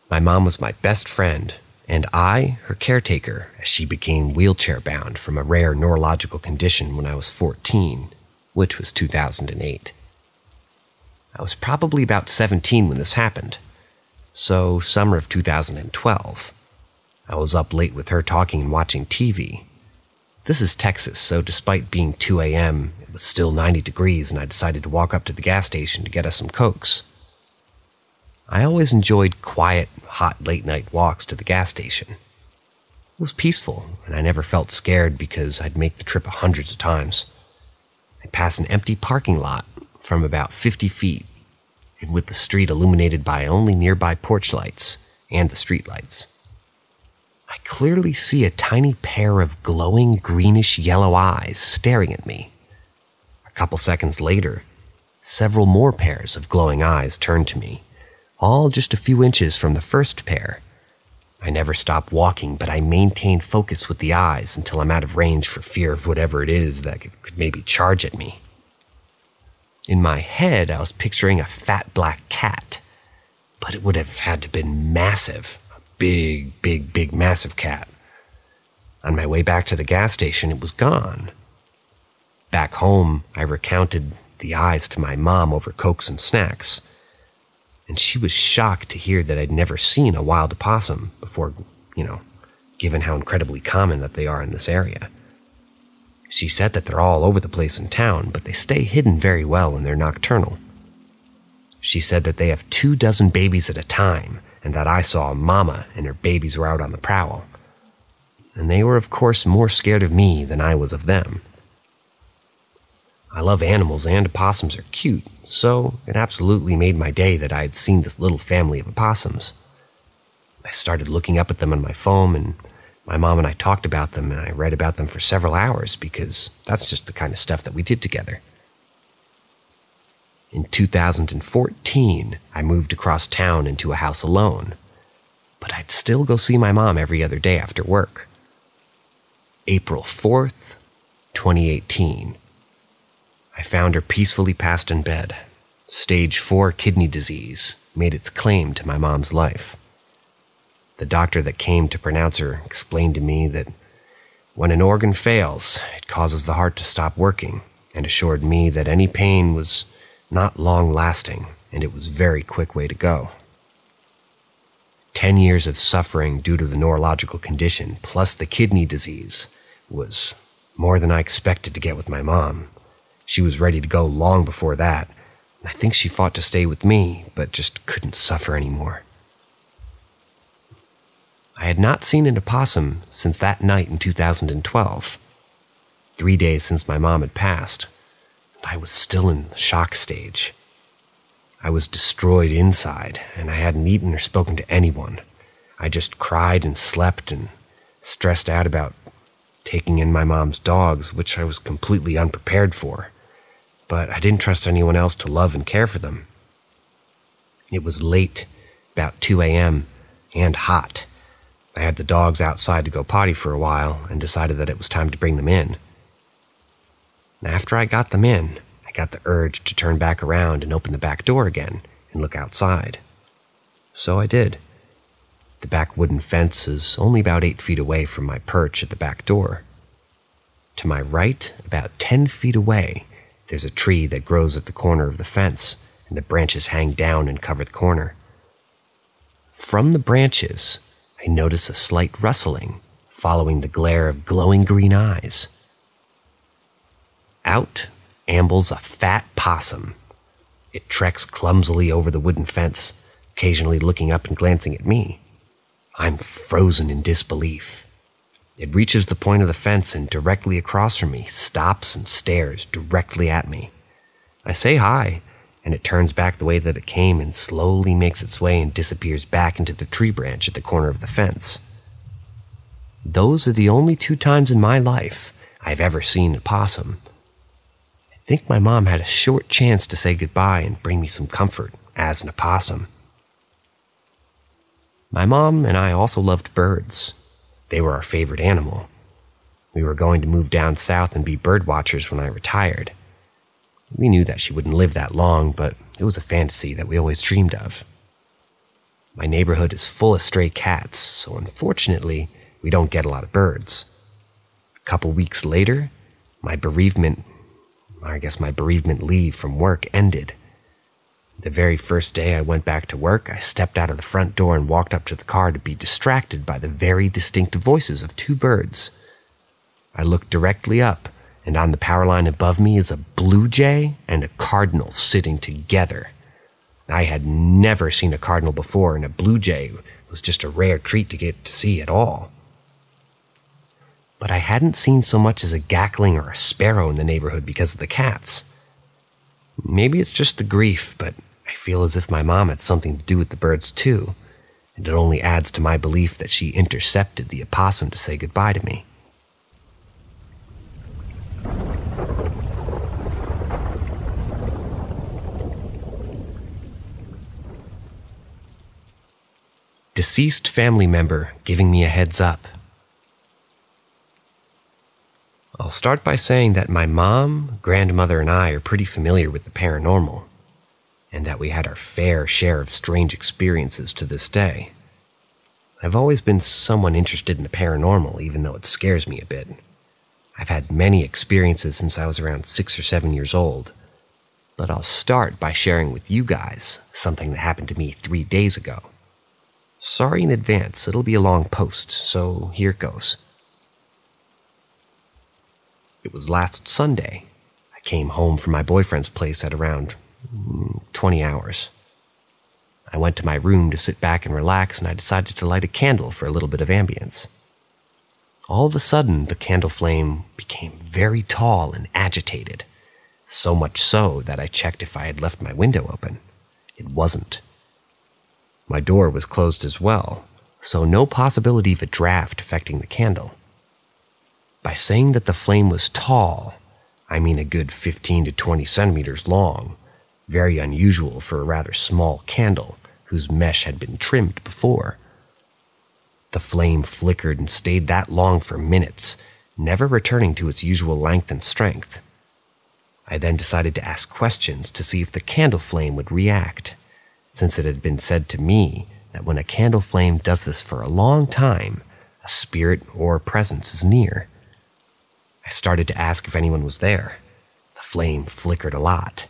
My mom was my best friend, and I, her caretaker, as she became wheelchair-bound from a rare neurological condition when I was 14, which was 2008. I was probably about 17 when this happened, so summer of 2012. I was up late with her talking and watching TV. This is Texas, so despite being 2 a.m., it was still 90 degrees, and I decided to walk up to the gas station to get us some Cokes. I always enjoyed quiet, hot late-night walks to the gas station. It was peaceful, and I never felt scared because I'd make the trip hundreds of times. I'd pass an empty parking lot from about 50 feet, and with the street illuminated by only nearby porch lights and the street lights. I clearly see a tiny pair of glowing greenish-yellow eyes staring at me. A couple seconds later, several more pairs of glowing eyes turned to me, all just a few inches from the first pair. I never stop walking, but I maintain focus with the eyes until I'm out of range for fear of whatever it is that could maybe charge at me. In my head, I was picturing a fat black cat, but it would have had to have been massive. A big, massive cat. On my way back to the gas station, it was gone. Back home, I recounted the eyes to my mom over Cokes and snacks, and she was shocked to hear that I'd never seen a wild opossum before, given how incredibly common that they are in this area. She said that they're all over the place in town, but they stay hidden very well when they're nocturnal. She said that they have 24 babies at a time, and that I saw a mama and her babies were out on the prowl. And they were, of course, more scared of me than I was of them. I love animals, and opossums are cute, so it absolutely made my day that I had seen this little family of opossums. I started looking up at them on my phone, and my mom and I talked about them, and I read about them for several hours because that's just the kind of stuff that we did together. In 2014, I moved across town into a house alone, but I'd still go see my mom every other day after work. April 4th, 2018. I found her peacefully passed in bed. Stage 4 kidney disease made its claim to my mom's life. The doctor that came to pronounce her explained to me that when an organ fails, it causes the heart to stop working, and assured me that any pain was not long-lasting, and it was a very quick way to go. 10 years of suffering due to the neurological condition, plus the kidney disease, was more than I expected to get with my mom. She was ready to go long before that. I think she fought to stay with me, but just couldn't suffer anymore. I had not seen an opossum since that night in 2012. 3 days since my mom had passed, and I was still in the shock stage. I was destroyed inside, and I hadn't eaten or spoken to anyone. I just cried and slept and stressed out about taking in my mom's dogs, which I was completely unprepared for. But I didn't trust anyone else to love and care for them. It was late, about 2 a.m., and hot. I had the dogs outside to go potty for a while and decided that it was time to bring them in. After I got them in, I got the urge to turn back around and open the back door again and look outside. So I did. The back wooden fence is only about 8 feet away from my perch at the back door. To my right, about 10 feet away, there's a tree that grows at the corner of the fence, and the branches hang down and cover the corner. From the branches, I notice a slight rustling, following the glare of glowing green eyes. Out ambles a fat possum. It treks clumsily over the wooden fence, occasionally looking up and glancing at me. I'm frozen in disbelief. It reaches the point of the fence and directly across from me stops and stares directly at me. I say hi, and it turns back the way that it came and slowly makes its way and disappears back into the tree branch at the corner of the fence. Those are the only 2 times in my life I've ever seen a possum. I think my mom had a short chance to say goodbye and bring me some comfort as an opossum. My mom and I also loved birds. They were our favorite animal. We were going to move down south and be bird watchers when I retired. We knew that she wouldn't live that long, but it was a fantasy that we always dreamed of. My neighborhood is full of stray cats, so unfortunately, we don't get a lot of birds. A couple weeks later, my bereavement leave from work ended. The very first day I went back to work, I stepped out of the front door and walked up to the car to be distracted by the very distinct voices of 2 birds. I looked directly up, and on the power line above me is a blue jay and a cardinal sitting together. I had never seen a cardinal before, and a blue jay was just a rare treat to get to see at all. But I hadn't seen so much as a cackling or a sparrow in the neighborhood because of the cats. Maybe it's just the grief, but I feel as if my mom had something to do with the birds too, and it only adds to my belief that she intercepted the opossum to say goodbye to me. Deceased family member giving me a heads up. I'll start by saying that my mom, grandmother, and I are pretty familiar with the paranormal, and that we had our fair share of strange experiences to this day. I've always been someone interested in the paranormal, even though it scares me a bit. I've had many experiences since I was around 6 or 7 years old, but I'll start by sharing with you guys something that happened to me 3 days ago. Sorry in advance, it'll be a long post, so here it goes. It was last Sunday. I came home from my boyfriend's place at around 20 hours. I went to my room to sit back and relax, and I decided to light a candle for a little bit of ambience. All of a sudden, the candle flame became very tall and agitated, so much so that I checked if I had left my window open. It wasn't. My door was closed as well, so no possibility of a draft affecting the candle. By saying that the flame was tall, I mean a good 15 to 20 centimeters long, very unusual for a rather small candle whose mesh had been trimmed before. The flame flickered and stayed that long for minutes, never returning to its usual length and strength. I then decided to ask questions to see if the candle flame would react, since it had been said to me that when a candle flame does this for a long time, a spirit or presence is near. I started to ask if anyone was there. The flame flickered a lot.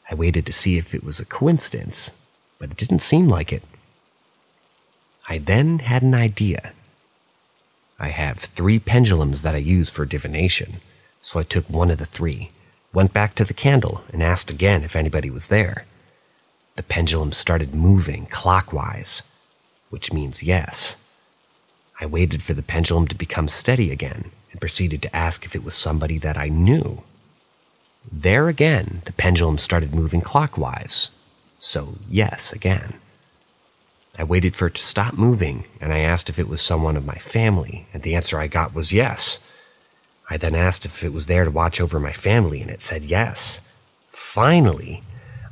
I waited to see if it was a coincidence, but it didn't seem like it. I then had an idea. I have 3 pendulums that I use for divination, so I took one of the 3, went back to the candle, and asked again if anybody was there. The pendulum started moving clockwise, which means yes. I waited for the pendulum to become steady again and proceeded to ask if it was somebody that I knew. There again, the pendulum started moving clockwise, so yes again. I waited for it to stop moving, and I asked if it was someone of my family, and the answer I got was yes. I then asked if it was there to watch over my family, and it said yes. Finally,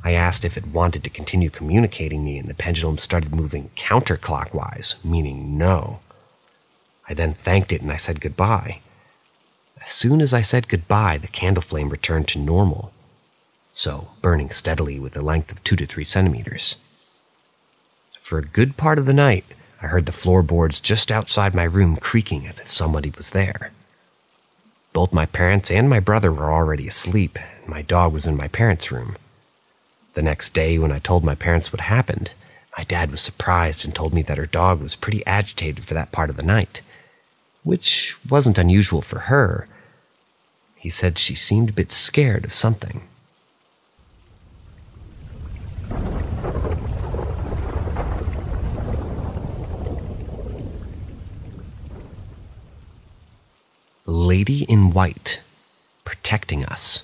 I asked if it wanted to continue communicating me, and the pendulum started moving counterclockwise, meaning no. I then thanked it and I said goodbye. As soon as I said goodbye, the candle flame returned to normal, so burning steadily with a length of 2 to 3 centimeters. For a good part of the night, I heard the floorboards just outside my room creaking as if somebody was there. Both my parents and my brother were already asleep, and my dog was in my parents' room. The next day, when I told my parents what happened, my dad was surprised and told me that her dog was pretty agitated for that part of the night, which wasn't unusual for her. He said she seemed a bit scared of something. lady in white protecting us.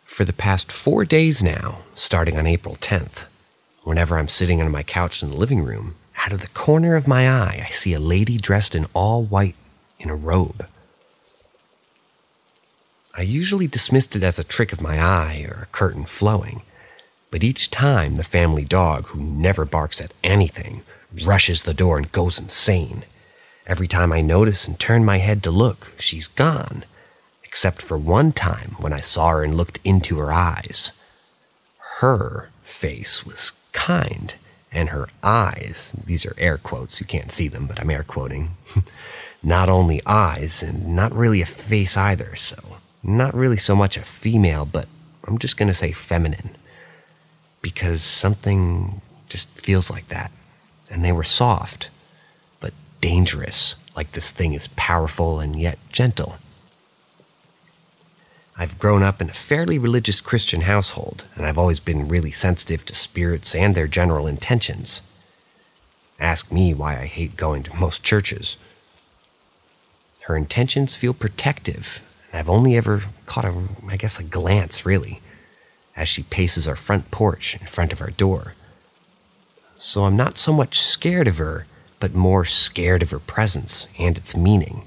For the past 4 days now, starting on April 10th, whenever I'm sitting on my couch in the living room, out of the corner of my eye, I see a lady dressed in all white in a robe. I usually dismissed it as a trick of my eye or a curtain flowing, but each time the family dog, who never barks at anything, rushes the door and goes insane. Every time I notice and turn my head to look, she's gone, except for one time when I saw her and looked into her eyes. Her face was kind, and her eyes, these are air quotes, you can't see them, but I'm air quoting, not only eyes and not really a face either, so not really so much a female, but I'm just going to say feminine, because something just feels like that. And they were soft, but dangerous, like this thing is powerful and yet gentle. I've grown up in a fairly religious Christian household, and I've always been really sensitive to spirits and their general intentions. Ask me why I hate going to most churches. Her intentions feel protective, and I've only ever caught a glance, really, as she paces our front porch in front of our door. So I'm not so much scared of her, but more scared of her presence and its meaning.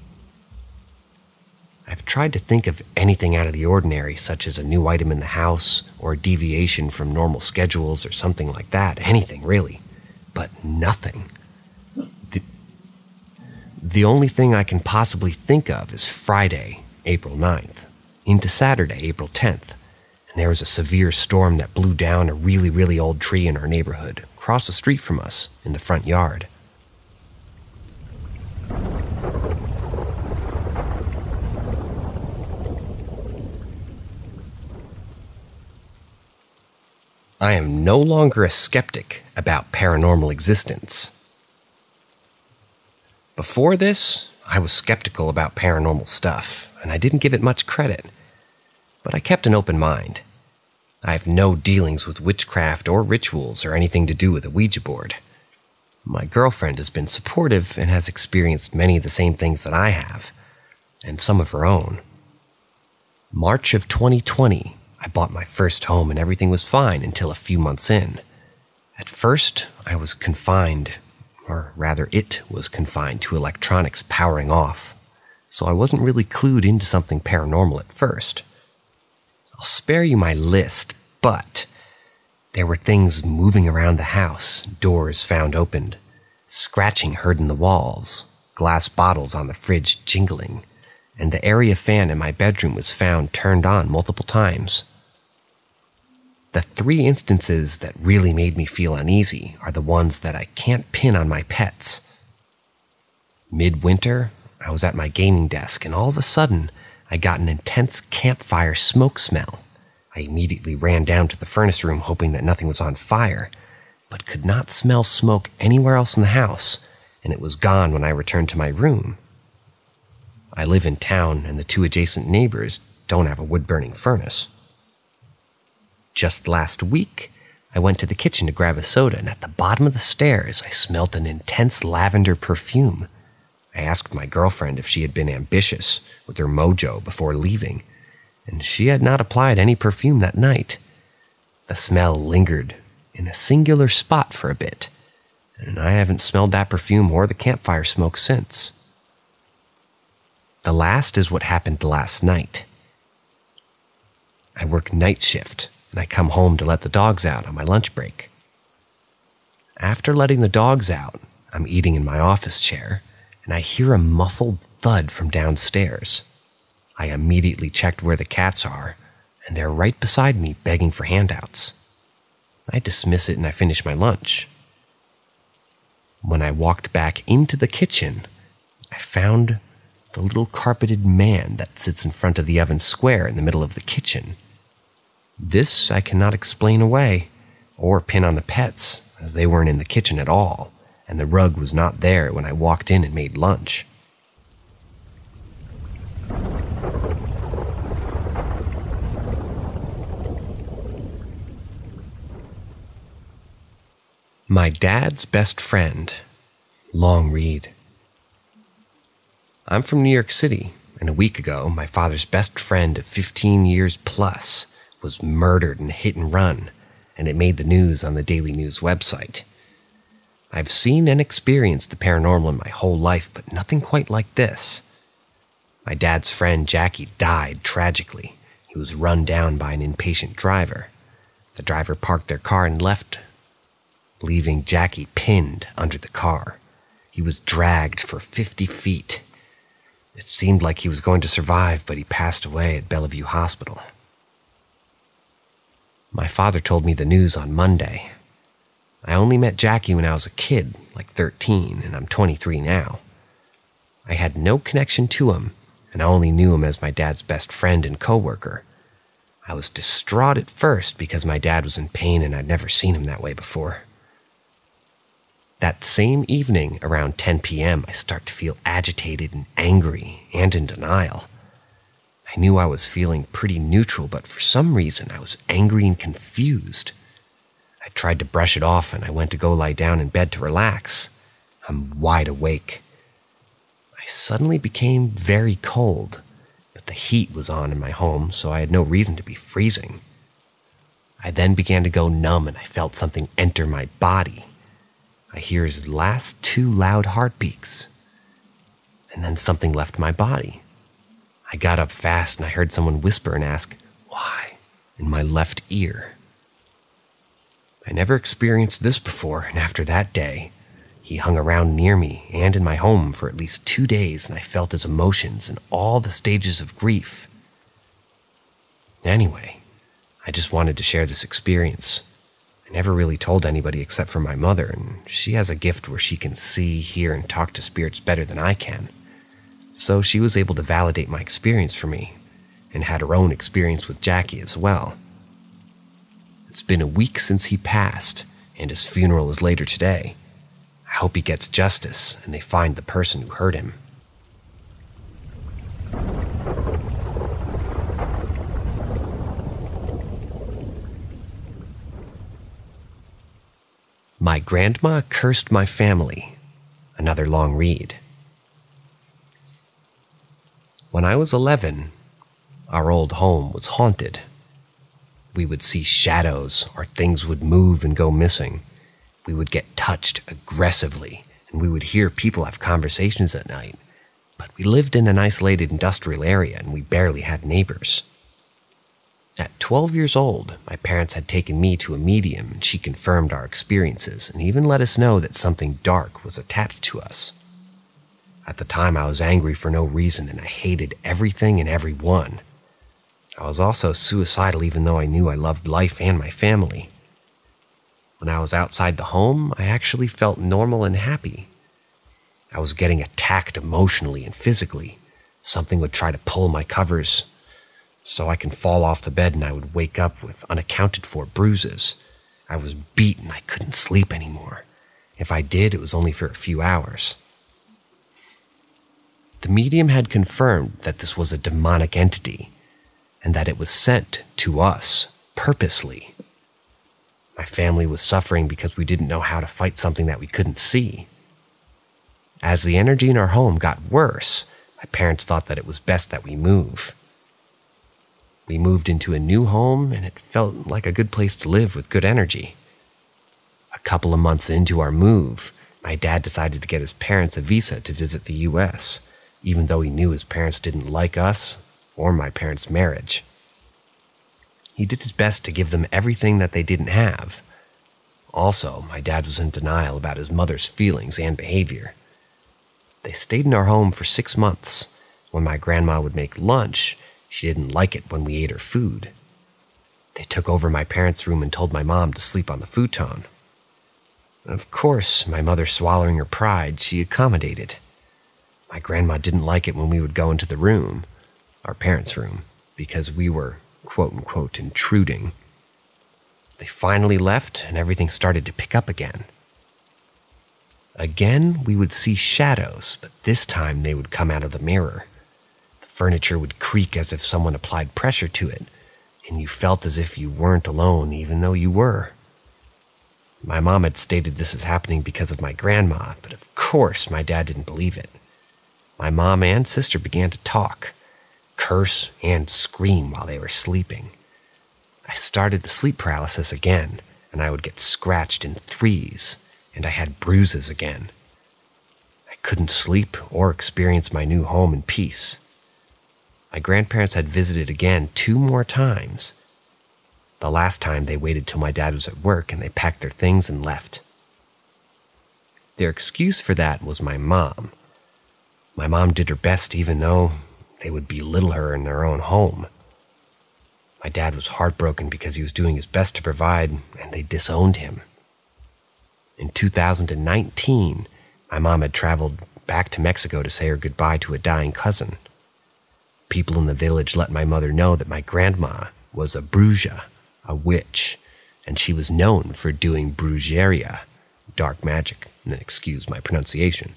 I've tried to think of anything out of the ordinary, such as a new item in the house, or a deviation from normal schedules, or something like that. Anything, really. But nothing. The only thing I can possibly think of is Friday, April 9th, into Saturday, April 10th. And there was a severe storm that blew down a really, really old tree in our neighborhood, across the street from us, in the front yard. I am no longer a skeptic about paranormal existence. Before this, I was skeptical about paranormal stuff, and I didn't give it much credit. But I kept an open mind. I have no dealings with witchcraft or rituals or anything to do with a Ouija board. My girlfriend has been supportive and has experienced many of the same things that I have, and some of her own. March of 2020, I bought my first home and everything was fine until a few months in. At first, I was confined, or rather it was confined to electronics powering off, so I wasn't really clued into something paranormal at first. I'll spare you my list, but there were things moving around the house, doors found opened, scratching heard in the walls, glass bottles on the fridge jingling, and the area fan in my bedroom was found turned on multiple times. The 3 instances that really made me feel uneasy are the ones that I can't pin on my pets. Midwinter, I was at my gaming desk, and all of a sudden, I got an intense campfire smoke smell. I immediately ran down to the furnace room hoping that nothing was on fire, but could not smell smoke anywhere else in the house, and it was gone when I returned to my room. I live in town, and the 2 adjacent neighbors don't have a wood-burning furnace. Just last week, I went to the kitchen to grab a soda, and at the bottom of the stairs, I smelt an intense lavender perfume. I asked my girlfriend if she had been ambitious with her mojo before leaving, and she had not applied any perfume that night. The smell lingered in a singular spot for a bit, and I haven't smelled that perfume or the campfire smoke since. The last is what happened last night. I work night shift, and I come home to let the dogs out on my lunch break. After letting the dogs out, I'm eating in my office chair, and I hear a muffled thud from downstairs. I immediately checked where the cats are, and they're right beside me begging for handouts. I dismiss it and I finish my lunch. When I walked back into the kitchen, I found the little carpeted man that sits in front of the oven square in the middle of the kitchen. This I cannot explain away, or pin on the pets, as they weren't in the kitchen at all, and the rug was not there when I walked in and made lunch. My dad's best friend. Long read. I'm from New York City, and a week ago, my father's best friend of 15 years plus was murdered in a hit and run, and it made the news on the Daily News website. I've seen and experienced the paranormal in my whole life, but nothing quite like this. My dad's friend Jackie died tragically. He was run down by an impatient driver. The driver parked their car and left, leaving Jackie pinned under the car. He was dragged for 50 feet. It seemed like he was going to survive, but he passed away at Bellevue Hospital. My father told me the news on Monday. I only met Jackie when I was a kid, like 13, and I'm 23 now. I had no connection to him, and I only knew him as my dad's best friend and coworker. I was distraught at first because my dad was in pain and I'd never seen him that way before. That same evening, around 10 p.m., I start to feel agitated and angry and in denial. I knew I was feeling pretty neutral, but for some reason I was angry and confused. I tried to brush it off and I went to go lie down in bed to relax. I'm wide awake. I suddenly became very cold, but the heat was on in my home, so I had no reason to be freezing. I then began to go numb and I felt something enter my body. I hear his last 2 loud heartbeats, and then something left my body. I got up fast and I heard someone whisper and ask, "Why?" in my left ear. I never experienced this before, and after that day, he hung around near me and in my home for at least 2 days, and I felt his emotions in all the stages of grief. Anyway, I just wanted to share this experience. I never really told anybody except for my mother, and she has a gift where she can see, hear, and talk to spirits better than I can. So she was able to validate my experience for me, and had her own experience with Jackie as well. It's been a week since he passed, and his funeral is later today. I hope he gets justice, and they find the person who hurt him. My grandma cursed my family. Another long read. When I was 11, our old home was haunted. We would see shadows, or things would move and go missing. We would get touched aggressively, and we would hear people have conversations at night. But we lived in an isolated industrial area, and we barely had neighbors. At 12 years old, my parents had taken me to a medium, and she confirmed our experiences and even let us know that something dark was attached to us. At the time, I was angry for no reason, and I hated everything and everyone. I was also suicidal, even though I knew I loved life and my family. When I was outside the home, I actually felt normal and happy. I was getting attacked emotionally and physically. Something would try to pull my covers, so I can fall off the bed and I would wake up with unaccounted for bruises. I was beaten, I couldn't sleep anymore. If I did, it was only for a few hours. The medium had confirmed that this was a demonic entity, and that it was sent to us purposely. My family was suffering because we didn't know how to fight something that we couldn't see. As the energy in our home got worse, my parents thought that it was best that we move. We moved into a new home, and it felt like a good place to live with good energy. A couple of months into our move, my dad decided to get his parents a visa to visit the U.S., even though he knew his parents didn't like us or my parents' marriage. He did his best to give them everything that they didn't have. Also, my dad was in denial about his mother's feelings and behavior. They stayed in our home for 6 months. When my grandma would make lunch, she didn't like it when we ate her food. They took over my parents' room and told my mom to sleep on the futon. Of course, my mother swallowing her pride, she accommodated. My grandma didn't like it when we would go into the room, our parents' room, because we were, quote-unquote, intruding. They finally left, and everything started to pick up again. Again, we would see shadows, but this time they would come out of the mirror. The furniture would creak as if someone applied pressure to it, and you felt as if you weren't alone, even though you were. My mom had stated this is happening because of my grandma, but of course my dad didn't believe it. my mom and sister began to talk, curse, and scream while they were sleeping. I started the sleep paralysis again, and I would get scratched in threes, and I had bruises again. I couldn't sleep or experience my new home in peace. My grandparents had visited again 2 more times. The last time they waited till my dad was at work and they packed their things and left. Their excuse for that was my mom. My mom did her best even though they would belittle her in their own home. My dad was heartbroken because he was doing his best to provide and they disowned him. In 2019, my mom had traveled back to Mexico to say her goodbye to a dying cousin. People in the village let my mother know that my grandma was a bruja, a witch, and she was known for doing brujeria, dark magic, and excuse my pronunciation.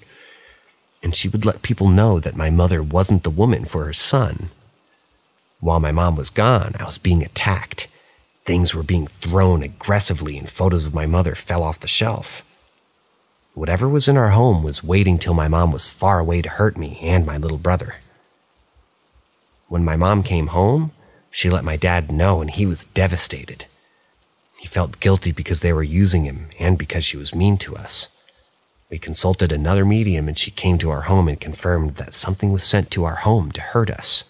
And she would let people know that my mother wasn't the woman for her son. While my mom was gone, I was being attacked. Things were being thrown aggressively and photos of my mother fell off the shelf. Whatever was in our home was waiting till my mom was far away to hurt me and my little brother. When my mom came home, she let my dad know and he was devastated. He felt guilty because they were using him and because she was mean to us. We consulted another medium and she came to our home and confirmed that something was sent to our home to hurt us.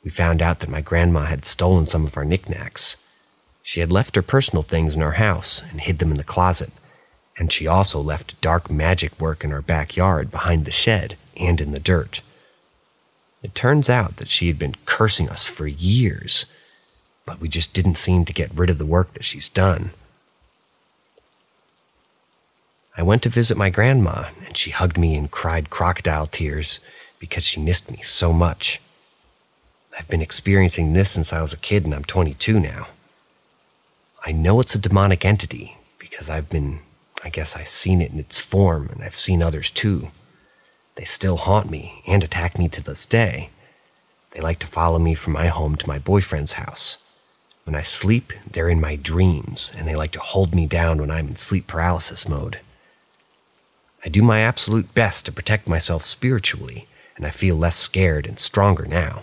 We found out that my grandma had stolen some of our knickknacks. She had left her personal things in our house and hid them in the closet, and she also left dark magic work in our backyard behind the shed and in the dirt. It turns out that she had been cursing us for years, but we just didn't seem to get rid of the work that she's done. I went to visit my grandma, and she hugged me and cried crocodile tears because she missed me so much. I've been experiencing this since I was a kid, and I'm 22 now. I know it's a demonic entity because I've seen it in its form, and I've seen others too. They still haunt me and attack me to this day. They like to follow me from my home to my boyfriend's house. When I sleep, they're in my dreams, and they like to hold me down when I'm in sleep paralysis mode. I do my absolute best to protect myself spiritually, and I feel less scared and stronger now.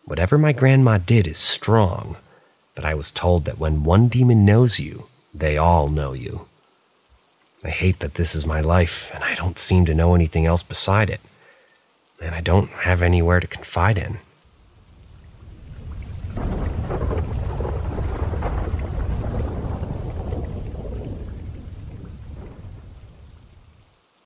Whatever my grandma did is strong, but I was told that when one demon knows you, they all know you. I hate that this is my life, and I don't seem to know anything else beside it. And I don't have anywhere to confide in.